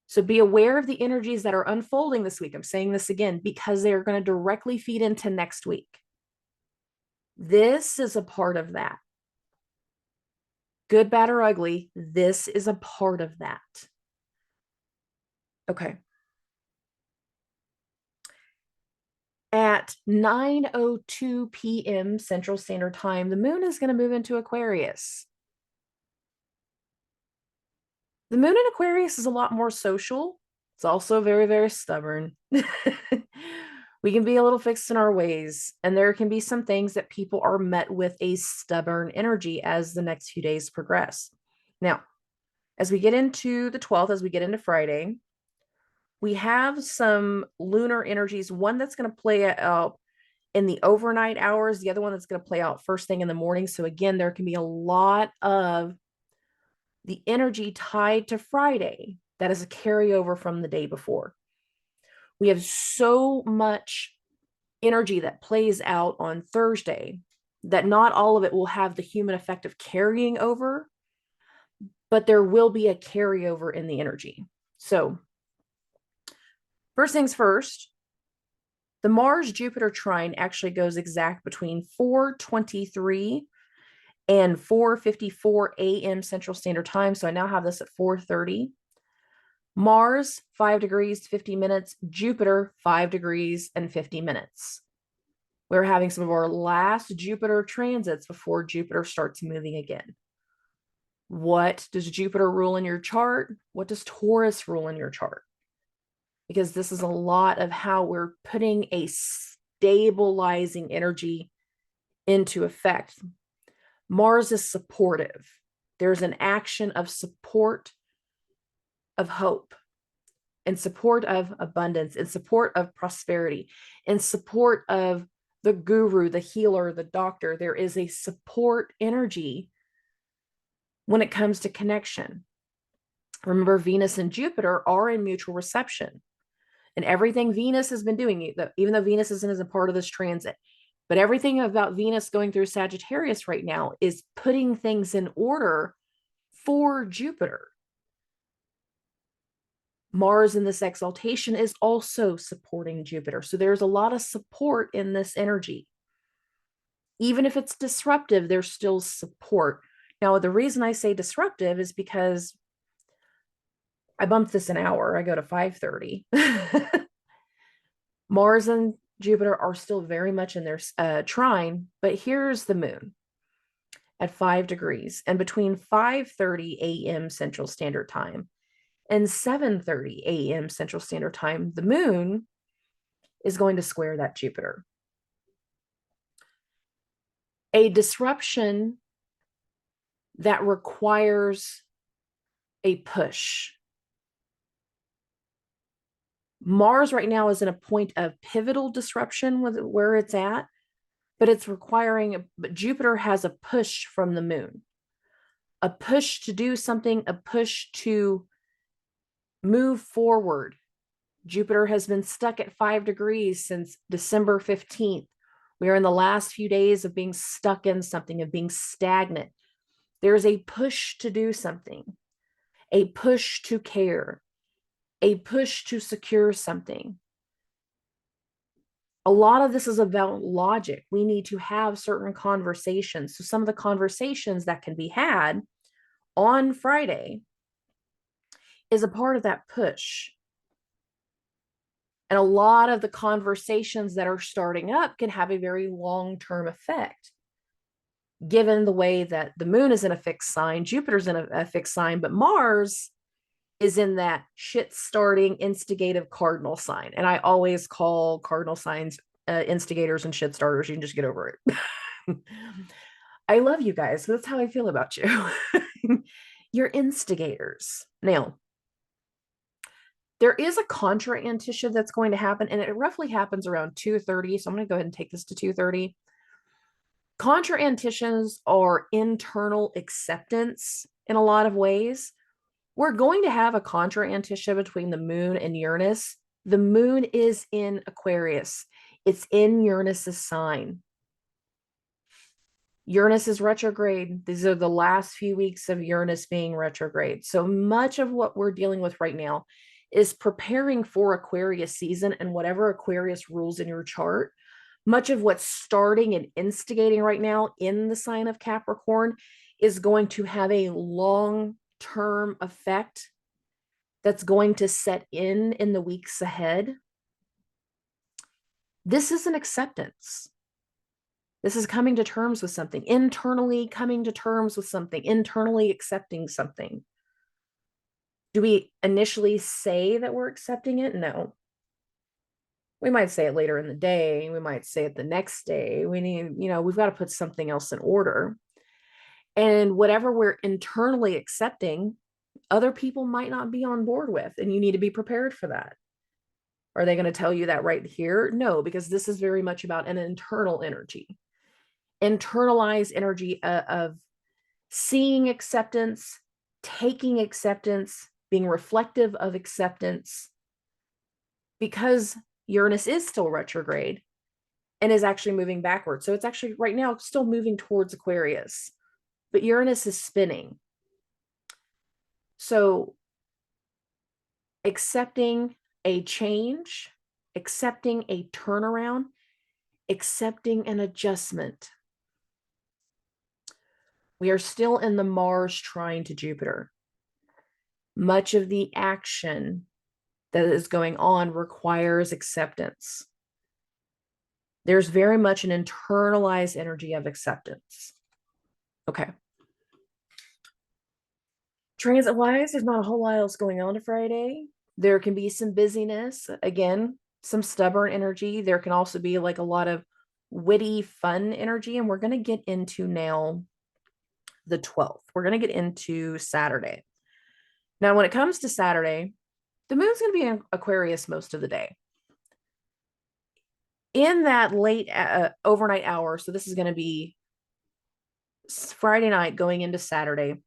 So be aware of the energies that are unfolding this week. I'm saying this again because they're going to directly feed into next week. This is a part of that. Good, bad, or ugly, this is a part of that. Okay. At 9:02 p.m. Central Standard Time, the moon is going to move into Aquarius. The moon in Aquarius is a lot more social. It's also very, very stubborn. We can be a little fixed in our ways, and there can be some things that people are met with a stubborn energy as the next few days progress. Now, as we get into the 12th, as we get into Friday, we have some lunar energies, one that's going to play out in the overnight hours, the other one that's going to play out first thing in the morning. So again, there can be a lot of the energy tied to Friday that is a carryover from the day before. We have so much energy that plays out on Thursday that not all of it will have the human effect of carrying over, but there will be a carryover in the energy. So first things first, the Mars-Jupiter trine actually goes exact between 4:23 and 4:54 a.m. Central Standard Time. So I now have this at 4:30. Mars, 5 degrees, 50 minutes. Jupiter, 5 degrees and 50 minutes. We're having some of our last Jupiter transits before Jupiter starts moving again. What does Jupiter rule in your chart? What does Taurus rule in your chart? Because this is a lot of how we're putting a stabilizing energy into effect. Mars is supportive. There's an action of support, of hope, in support of abundance, in support of prosperity, in support of the guru, the healer, the doctor. There is a support energy when it comes to connection. Remember, Venus and Jupiter are in mutual reception. And everything Venus has been doing, even though Venus isn't as a part of this transit, but everything about Venus going through Sagittarius right now is putting things in order for Jupiter. Mars in this exaltation is also supporting Jupiter. So there's a lot of support in this energy. Even if it's disruptive, there's still support. Now, the reason I say disruptive is because I bumped this an hour. I go to 5:30. Mars and Jupiter are still very much in their trine, but here's the moon at 5 degrees. And between 5:30 a.m. Central Standard Time and 7:30 a.m. Central Standard Time, the moon is going to square that Jupiter. A disruption that requires a push. Mars right now is in a point of pivotal disruption with where it's at, but it's requiring, but Jupiter has a push from the moon, a push to do something, a push to move forward. Jupiter has been stuck at 5 degrees since December 15th. We are in the last few days of being stuck in something, of being stagnant. There's a push to do something, a push to care, a push to secure something. A lot of this is about logic. We need to have certain conversations. So some of the conversations that can be had on Friday is a part of that push. And a lot of the conversations that are starting up can have a very long-term effect, given the way that the moon is in a fixed sign, Jupiter's in a fixed sign, but Mars is in that shit starting instigative cardinal sign. And I always call cardinal signs instigators and shit starters. You can just get over it. I love you guys. That's how I feel about you. You're instigators. Now, there is a Contra-Antiscia that's going to happen, and it roughly happens around 2:30. So I'm going to go ahead and take this to 2:30. Contra-Anticias are internal acceptance in a lot of ways. We're going to have a Contra-Antiscia between the moon and Uranus. The moon is in Aquarius. It's in Uranus's sign. Uranus is retrograde. These are the last few weeks of Uranus being retrograde. So much of what we're dealing with right now is preparing for Aquarius season and whatever Aquarius rules in your chart. Much of what's starting and instigating right now in the sign of Capricorn is going to have a long-term effect that's going to set in the weeks ahead. This is an acceptance. This is coming to terms with something, internally coming to terms with something, internally accepting something. Do we initially say that we're accepting it? No. We might say it later in the day. We might say it the next day. We need, we've got to put something else in order. And whatever we're internally accepting, other people might not be on board with, and you need to be prepared for that. Are they going to tell you that right here? No, because this is very much about an internal energy, internalized energy of seeing acceptance, taking acceptance, being reflective of acceptance, because Uranus is still retrograde and is actually moving backwards. So it's actually right now still moving towards Aquarius, but Uranus is spinning. So accepting a change, accepting a turnaround, accepting an adjustment. We are still in the Mars trine to Jupiter. Much of the action that is going on requires acceptance. There's very much an internalized energy of acceptance. Okay. Transit-wise, there's not a whole lot else going on to Friday. There can be some busyness. Again, some stubborn energy. There can also be like a lot of witty, fun energy. And we're going to get into now the 12th. We're going to get into Saturday. Now, when it comes to Saturday, the moon's going to be in Aquarius most of the day. In that late overnight hour, so this is going to be Friday night going into Saturday,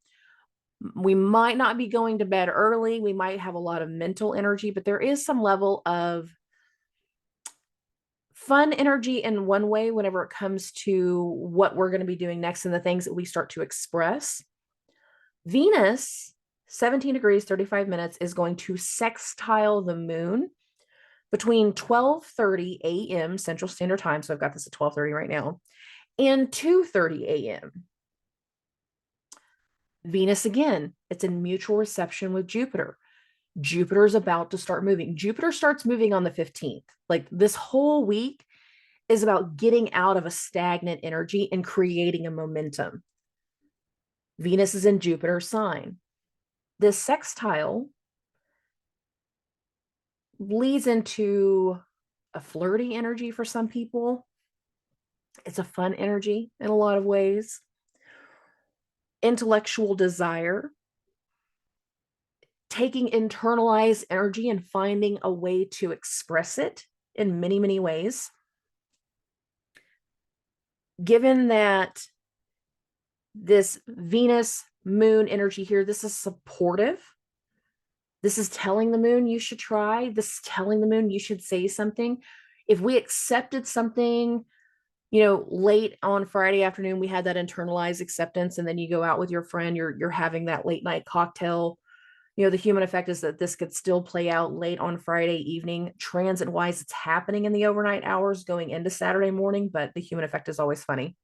we might not be going to bed early. We might have a lot of mental energy, but there is some level of fun energy in one way whenever it comes to what we're going to be doing next and the things that we start to express. Venus, 17 degrees, 35 minutes, is going to sextile the moon between 12:30 a.m. Central Standard Time. So I've got this at 12:30 right now, and 2:30 a.m. Venus, again, it's in mutual reception with Jupiter. Jupiter is about to start moving. Jupiter starts moving on the 15th. Like this whole week is about getting out of a stagnant energy and creating a momentum. Venus is in Jupiter's sign. This sextile leads into a flirty energy for some people. It's a fun energy in a lot of ways. Intellectual desire, taking internalized energy and finding a way to express it in many, many ways. Given that this Venus moon energy here, this is supportive. This is telling the moon you should try. This is telling the moon you should say something. If we accepted something, late on Friday afternoon, we had that internalized acceptance, and then you go out with your friend, you're having that late night cocktail. The human effect is that this could still play out late on Friday evening. Transit wise, it's happening in the overnight hours going into Saturday morning, but the human effect is always funny.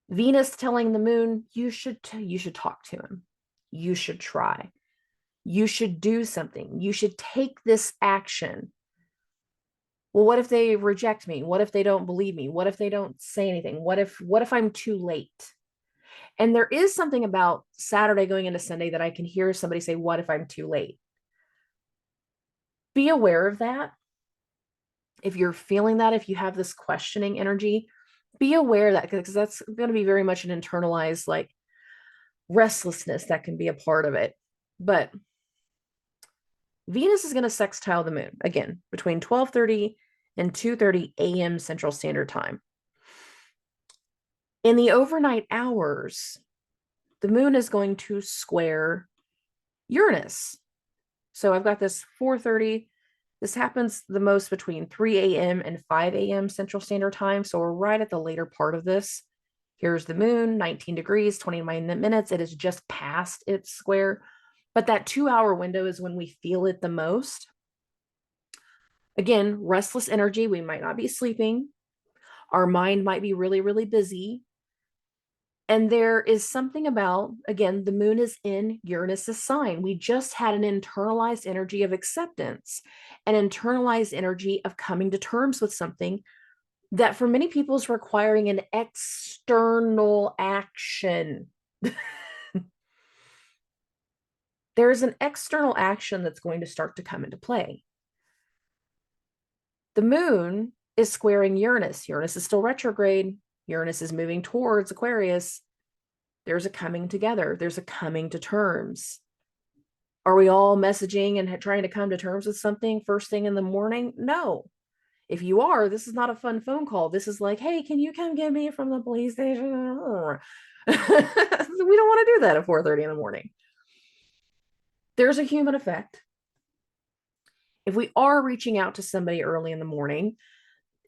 Venus telling the moon, you should talk to him. You should try. You should do something. You should take this action. Well, what if they reject me? What if they don't believe me? What if they don't say anything? What if I'm too late? And there is something about Saturday going into Sunday that I can hear somebody say, what if I'm too late? Be aware of that. If you're feeling that, if you have this questioning energy, be aware of that, because that's going to be very much an internalized like restlessness that can be a part of it. But Venus is going to sextile the moon again between 12:30 and 2:30 a.m. Central Standard Time. In the overnight hours, the moon is going to square Uranus. So I've got this 4:30. This happens the most between 3 a.m. and 5 a.m. Central Standard Time. So we're right at the later part of this. Here's the moon, 19 degrees, 29 minutes. It is just past its square. But that 2-hour window is when we feel it the most. Again, restless energy. We might not be sleeping. Our mind might be really, really busy. And there is something about, again, the moon is in Uranus's sign. We just had an internalized energy of acceptance, an internalized energy of coming to terms with something that for many people is requiring an external action. There is an external action that's going to start to come into play. The moon is squaring Uranus. Uranus is still retrograde. Uranus is moving towards Aquarius. There's a coming together. There's a coming to terms. Are we all messaging and trying to come to terms with something first thing in the morning? No. If you are, this is not a fun phone call. This is like, hey, can you come get me from the police station? We don't want to do that at 4:30 in the morning. There's a human effect. If we are reaching out to somebody early in the morning,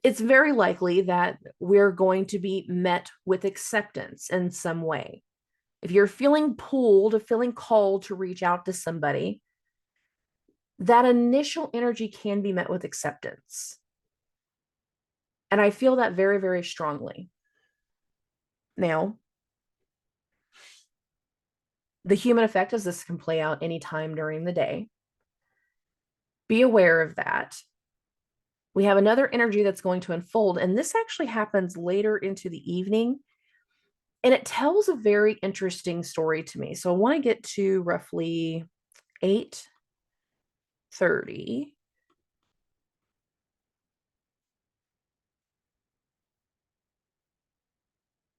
it's very likely that we're going to be met with acceptance in some way. If you're feeling pulled, feeling called to reach out to somebody, that initial energy can be met with acceptance. And I feel that very, very strongly. Now, the human effect is this can play out anytime during the day. Be aware of that. We have another energy that's going to unfold, and this actually happens later into the evening. And it tells a very interesting story to me. So I want to get to roughly 8:30.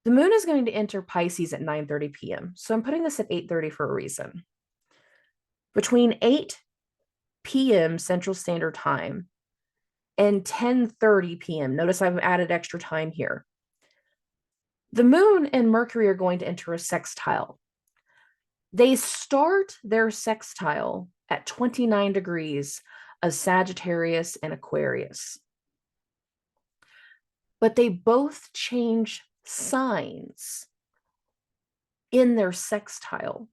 The moon is going to enter Pisces at 9:30 p.m. So I'm putting this at 8:30 for a reason. Between 8 p.m. Central Standard Time and 10:30 p.m., notice I've added extra time here. The moon and Mercury are going to enter a sextile. They start their sextile at 29 degrees of Sagittarius and Aquarius. But they both change signs in their sextile.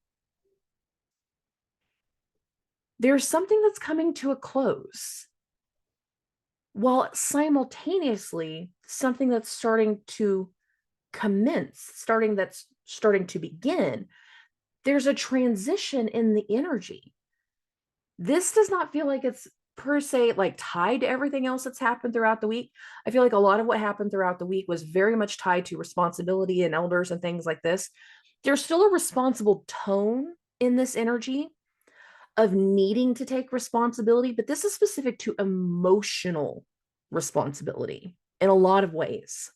There's something that's coming to a close, while simultaneously something that's starting to commence, that's starting to begin. There's a transition in the energy. This does not feel like it's per se like tied to everything else that's happened throughout the week. I feel like a lot of what happened throughout the week was very much tied to responsibility and elders and things like this. There's still a responsible tone in this energy of needing to take responsibility, but this is specific to emotional responsibility in a lot of ways.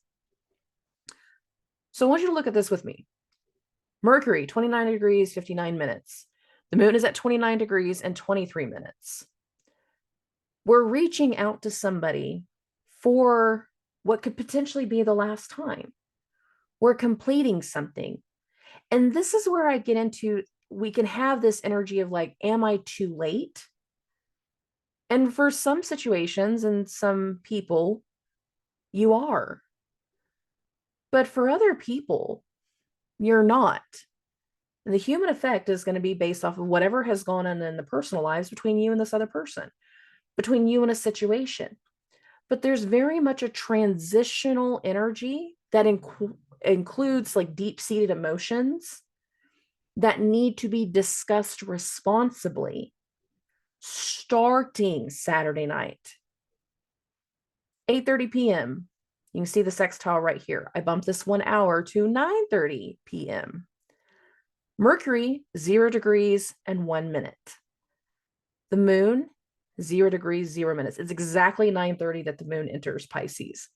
So I want you to look at this with me. Mercury, 29 degrees, 59 minutes. The moon is at 29 degrees and 23 minutes. We're reaching out to somebody for what could potentially be the last time. We're completing something. And this is where I get into, we can have this energy of like, am I too late? And for some situations and some people, you are. But for other people, you're not. And the human effect is going to be based off of whatever has gone on in the personal lives between you and this other person, between you and a situation. But there's very much a transitional energy that includes like deep-seated emotions that need to be discussed responsibly starting Saturday night, 8:30 p.m. You can see the sextile right here. I bumped this 1 hour to 9:30 p.m. Mercury, 0 degrees and 1 minute. The moon, 0 degrees, 0 minutes. It's exactly 9:30 that the moon enters Pisces.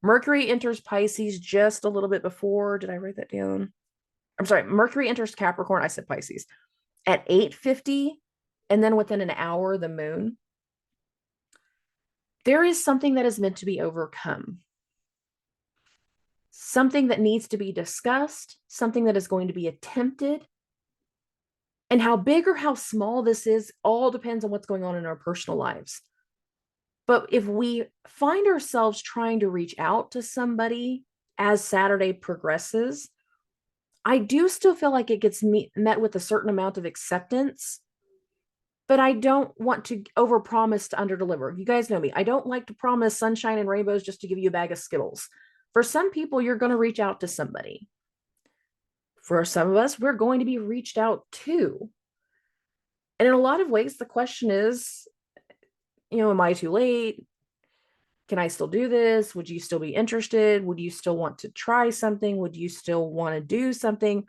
Mercury enters Pisces just a little bit before. Did I write that down? I'm sorry. Mercury enters Capricorn. I said Pisces at 8:50. And then within an hour, the moon. There is something that is meant to be overcome. Something that needs to be discussed, something that is going to be attempted. And how big or how small this is all depends on what's going on in our personal lives. But if we find ourselves trying to reach out to somebody as Saturday progresses, I do still feel like it gets met with a certain amount of acceptance, but I don't want to overpromise to underdeliver. You guys know me. I don't like to promise sunshine and rainbows just to give you a bag of Skittles. For some people, you're going to reach out to somebody. For some of us, we're going to be reached out to. And in a lot of ways, the question is, am I too late? Can I still do this? Would you still be interested? Would you still want to try something? Would you still want to do something?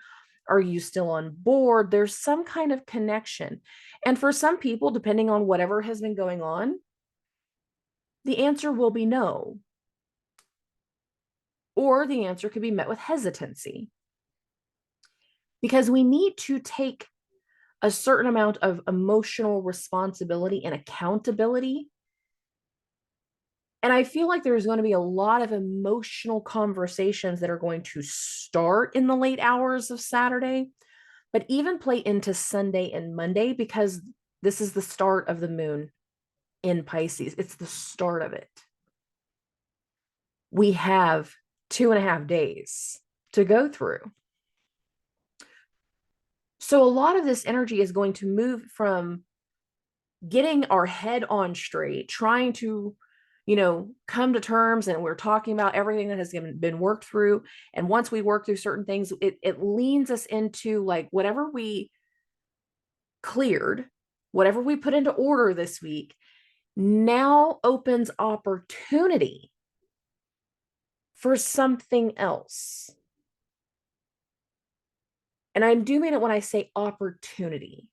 Are you still on board? There's some kind of connection. And for some people, depending on whatever has been going on, the answer will be no. Or the answer could be met with hesitancy. Because we need to take a certain amount of emotional responsibility and accountability. And I feel like there's going to be a lot of emotional conversations that are going to start in the late hours of Saturday, but even play into Sunday and Monday, because this is the start of the moon in Pisces. It's the start of it. We have 2.5 days to go through. So a lot of this energy is going to move from getting our head on straight, trying to, come to terms, and we're talking about everything that has been worked through. And once we work through certain things, it leans us into like whatever we cleared, whatever we put into order this week, now opens opportunity for something else. And I do mean it when I say opportunity,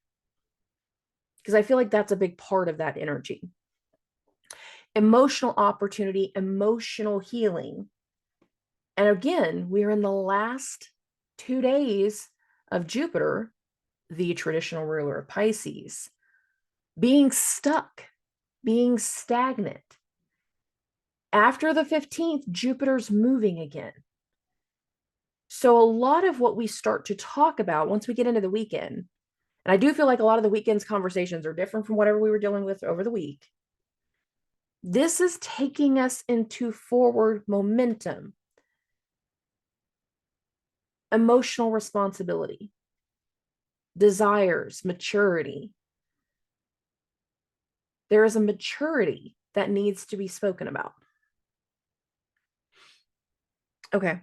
because I feel like that's a big part of that energy. Emotional opportunity, emotional healing. And again, we're in the last 2 days of Jupiter, the traditional ruler of Pisces, being stuck, being stagnant. After the 15th, Jupiter's moving again. So a lot of what we start to talk about once we get into the weekend, and I do feel like a lot of the weekend's conversations are different from whatever we were dealing with over the week. This is taking us into forward momentum. emotional responsibility, desires, maturity. There is a maturity that needs to be spoken about. Okay.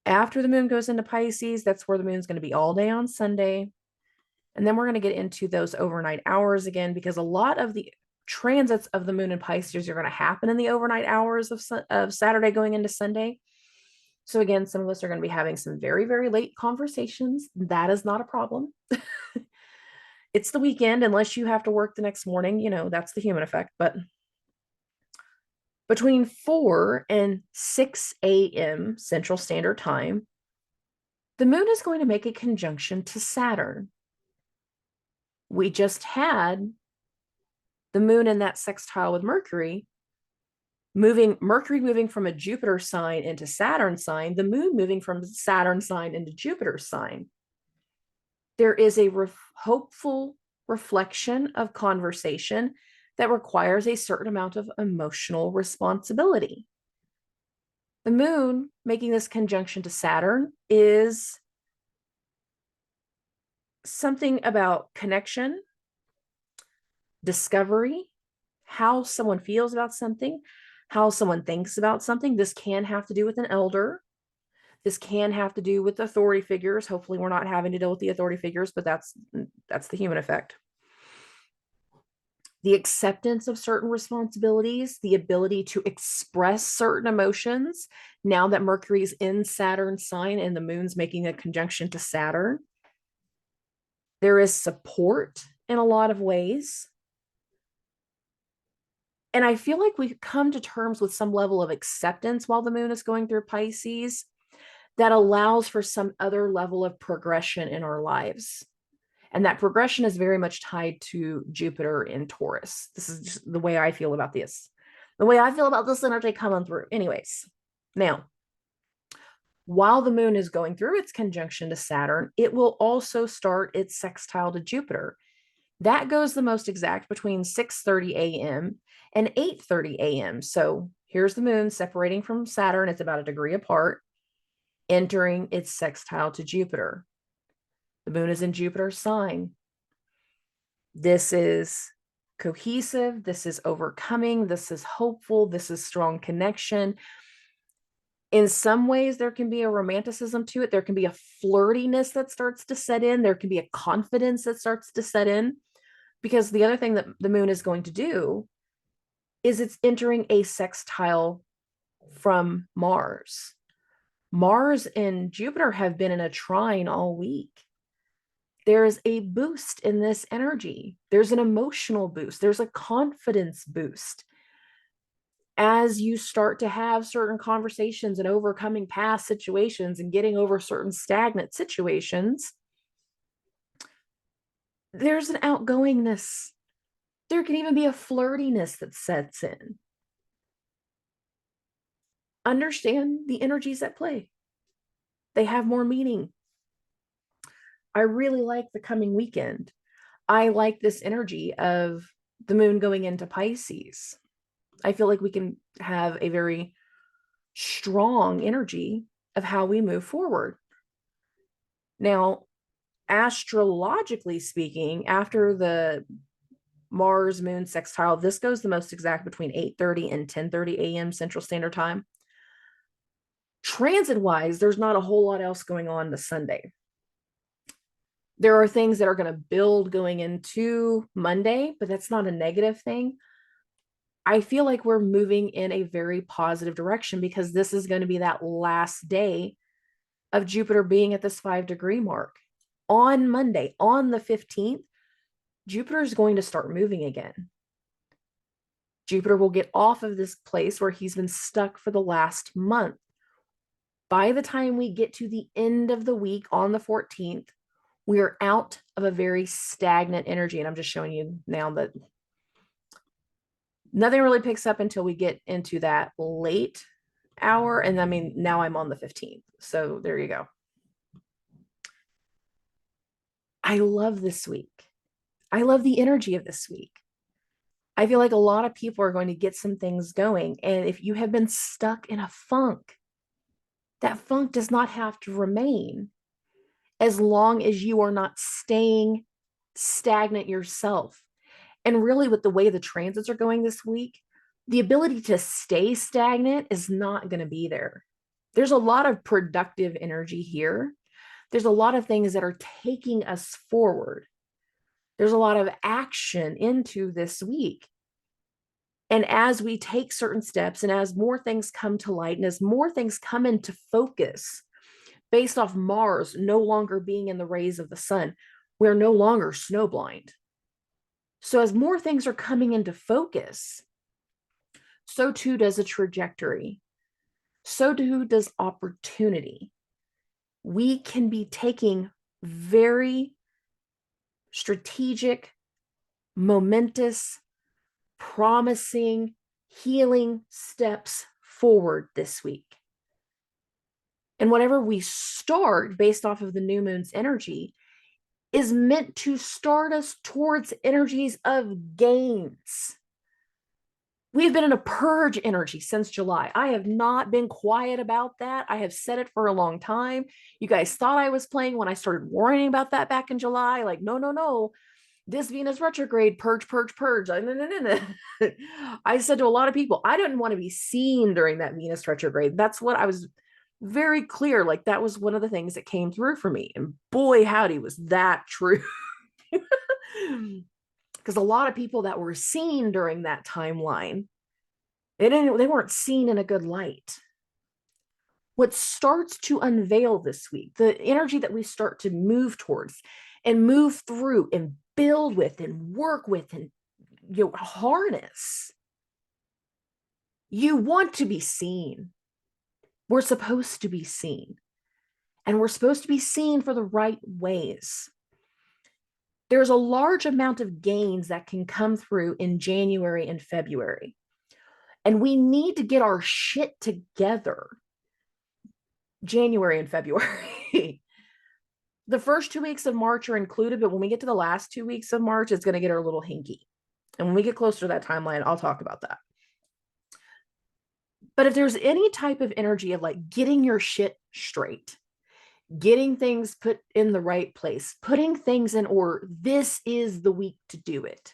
After the moon goes into Pisces, that's where the moon's going to be all day on Sunday. And then we're going to get into those overnight hours again, because a lot of the transits of the moon in Pisces are going to happen in the overnight hours of Saturday going into Sunday. So again, some of us are going to be having some very, very late conversations. That is not a problem. It's the weekend, unless you have to work the next morning, you know, that's the human effect. But between 4 and 6 a.m. Central Standard Time, the moon is going to make a conjunction to Saturn. We just had the moon in that sextile with Mercury moving from a Jupiter sign into Saturn sign, the moon moving from Saturn sign into Jupiter sign. There is a hopeful reflection of conversation that requires a certain amount of emotional responsibility. The moon making this conjunction to Saturn is something about connection, discovery, how someone feels about something, how someone thinks about something. This can have to do with an elder. This can have to do with authority figures. Hopefully we're not having to deal with the authority figures, but that's the human effect. The acceptance of certain responsibilities, the ability to express certain emotions now that Mercury's in Saturn's sign and the moon's making a conjunction to Saturn. There is support in a lot of ways. And I feel like we've come to terms with some level of acceptance while the moon is going through Pisces that allows for some other level of progression in our lives. And that progression is very much tied to Jupiter in Taurus. This is just the way I feel about this. The way I feel about this energy coming through. Anyways, now, while the moon is going through its conjunction to Saturn, it will also start its sextile to Jupiter. That goes the most exact between 6:30 a.m. and 8:30 a.m. So here's the moon separating from Saturn. It's about a degree apart, entering its sextile to Jupiter. The moon is in Jupiter's sign. This is cohesive. This is overcoming. This is hopeful. This is strong connection. In some ways, there can be a romanticism to it. There can be a flirtiness that starts to set in. There can be a confidence that starts to set in. Because the other thing that the moon is going to do is it's entering a sextile from Mars. Mars and Jupiter have been in a trine all week. There's a boost in this energy. There's an emotional boost. There's a confidence boost. As you start to have certain conversations and overcoming past situations and getting over certain stagnant situations, there's an outgoingness. There can even be a flirtiness that sets in. Understand the energies at play. They have more meaning. I really like the coming weekend. I like this energy of the moon going into Pisces. I feel like we can have a very strong energy of how we move forward. Now, astrologically speaking, after the Mars moon sextile, this goes the most exact between 8:30 and 10:30 a.m. Central Standard Time. Transit wise, there's not a whole lot else going on this Sunday. There are things that are going to build going into Monday, but that's not a negative thing. I feel like we're moving in a very positive direction because this is going to be that last day of Jupiter being at this 5-degree mark. On Monday, on the 15th, Jupiter is going to start moving again. Jupiter will get off of this place where he's been stuck for the last month. By the time we get to the end of the week on the 14th, we are out of a very stagnant energy. And I'm just showing you now that nothing really picks up until we get into that late hour. And I mean, now I'm on the 15th. So there you go. I love this week. I love the energy of this week. I feel like a lot of people are going to get some things going. And if you have been stuck in a funk, That funk does not have to remain as long as you are not staying stagnant yourself. And really, with the way the transits are going this week, the ability to stay stagnant is not going to be there. There's a lot of productive energy here. There's a lot of things that are taking us forward. There's a lot of action into this week. And as we take certain steps and as more things come to light and as more things come into focus based off Mars no longer being in the rays of the sun, we're no longer snowblind. So as more things are coming into focus, so too does a trajectory. So too does opportunity. We can be taking very strategic, momentous, promising, healing steps forward this week. And whatever we start based off of the new moon's energy is meant to start us towards energies of gains. We've been in a purge energy since July. I have not been quiet about that. I have said it for a long time. You guys thought I was playing when I started warning about that back in July. Like, no. This Venus retrograde, purge. No. I said to a lot of people, I didn't want to be seen during that Venus retrograde. That's what I was very clear. Like, that was one of the things that came through for me. And boy, howdy, was that true. Because a lot of people that were seen during that timeline, they weren't seen in a good light. What starts to unveil this week, the energy that we start to move towards and move through and build with and work with and harness. You want to be seen. We're supposed to be seen. And we're supposed to be seen for the right ways. There's a large amount of gains that can come through in January and February. And we need to get our shit together January and February. The first 2 weeks of March are included, but when we get to the last 2 weeks of March, it's going to get a little hinky. And when we get closer to that timeline, I'll talk about that. But if there's any type of energy of like getting your shit straight, getting things put in the right place, putting things in order, this is the week to do it.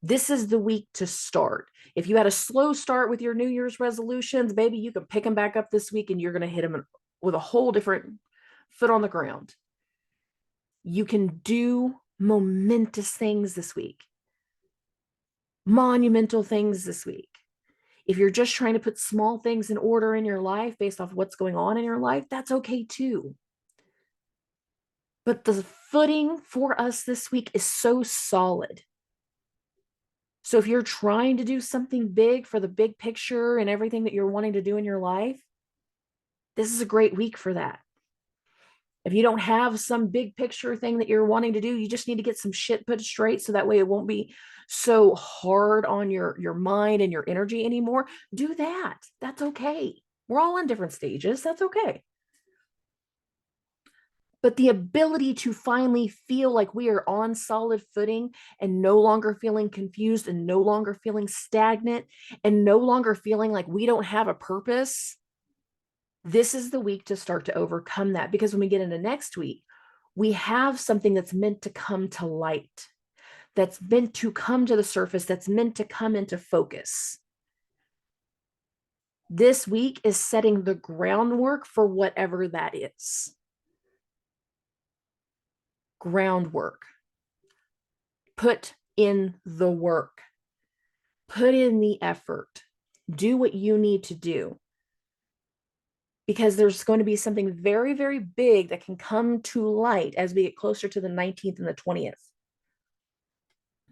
This is the week to start. If you had a slow start with your New Year's resolutions, baby, you can pick them back up this week and you're going to hit them with a whole different foot on the ground. You can do momentous things this week, monumental things this week. If you're just trying to put small things in order in your life based off what's going on in your life, that's okay too. But the footing for us this week is so solid. So if you're trying to do something big for the big picture and everything that you're wanting to do in your life, this is a great week for that. If you don't have some big picture thing that you're wanting to do, you just need to get some shit put straight so that way it won't be so hard on your mind and your energy anymore. Do that. That's okay. We're all in different stages. That's okay. But the ability to finally feel like we are on solid footing and no longer feeling confused and no longer feeling stagnant and no longer feeling like we don't have a purpose, this is the week to start to overcome that. Because when we get into next week, we have something that's meant to come to light, that's meant to come to the surface, that's meant to come into focus. This week is setting the groundwork for whatever that is. Groundwork. Put in the work. Put in the effort. Do what you need to do. Because there's going to be something very, very big that can come to light as we get closer to the 19th and the 20th.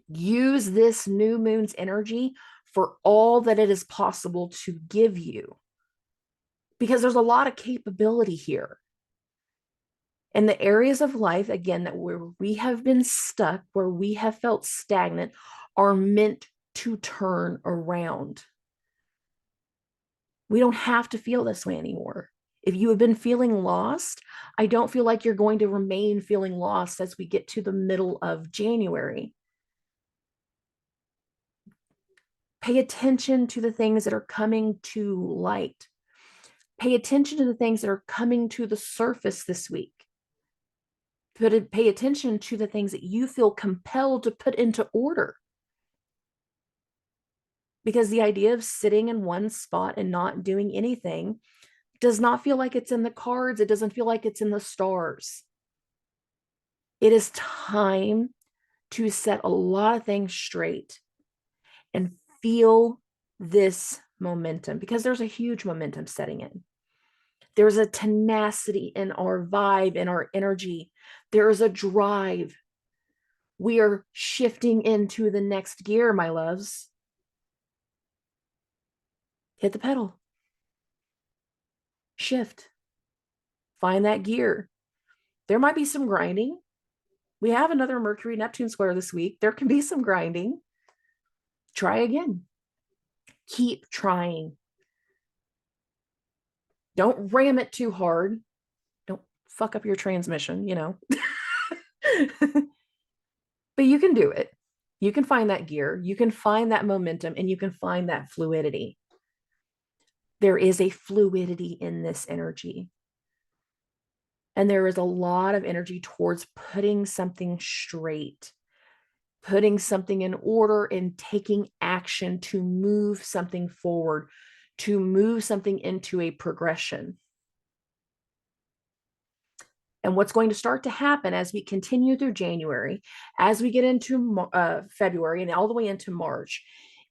Use this new moon's energy for all that it is possible to give you. Because there's a lot of capability here. And the areas of life, again, that where we have been stuck, where we have felt stagnant, are meant to turn around. We don't have to feel this way anymore. If you have been feeling lost, I don't feel like you're going to remain feeling lost as we get to the middle of January. Pay attention to the things that are coming to light. Pay attention to the things that are coming to the surface this week. Pay attention to the things that you feel compelled to put into order. Because the idea of sitting in one spot and not doing anything does not feel like it's in the cards. It doesn't feel like it's in the stars. It is time to set a lot of things straight and feel this momentum, because there's a huge momentum setting in. There's a tenacity in our vibe, in our energy. There is a drive. We are shifting into the next gear, my loves. Hit the pedal. Shift. Find that gear. There might be some grinding. We have another Mercury Neptune square this week. There can be some grinding. Try again. Keep trying. Don't ram it too hard. Don't fuck up your transmission, you know. But you can do it. You can find that gear. You can find that momentum, and you can find that fluidity. There is a fluidity in this energy. And there is a lot of energy towards putting something straight, putting something in order, and taking action to move something forward, to move something into a progression. And what's going to start to happen as we continue through January, as we get into February and all the way into March,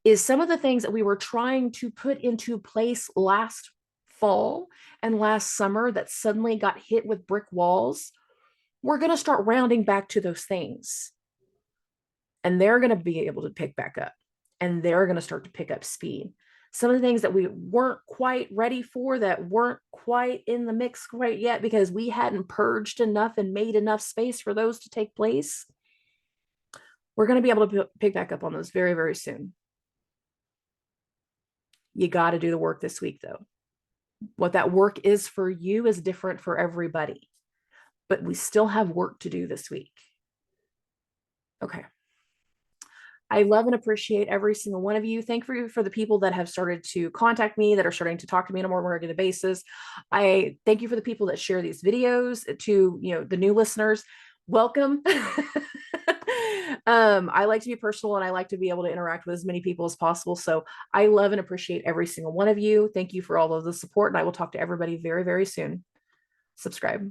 is some of the things that we were trying to put into place last fall and last summer that suddenly got hit with brick walls. We're going to start rounding back to those things. And they're going to be able to pick back up. And they're going to start to pick up speed. Some of the things that we weren't quite ready for, that weren't quite in the mix quite yet because we hadn't purged enough and made enough space for those to take place, we're going to be able to pick back up on those very, very soon. You got to do the work this week, though. What that work is for you is different for everybody, but we still have work to do this week. Okay. I love and appreciate every single one of you. Thank you for the people that have started to contact me, that are starting to talk to me on a more regular basis. I thank you for the people that share these videos. To, you know, the new listeners, welcome. I like to be personal, and I like to be able to interact with as many people as possible. So I love and appreciate every single one of you. Thank you for all of the support, and I will talk to everybody very, very soon. Subscribe.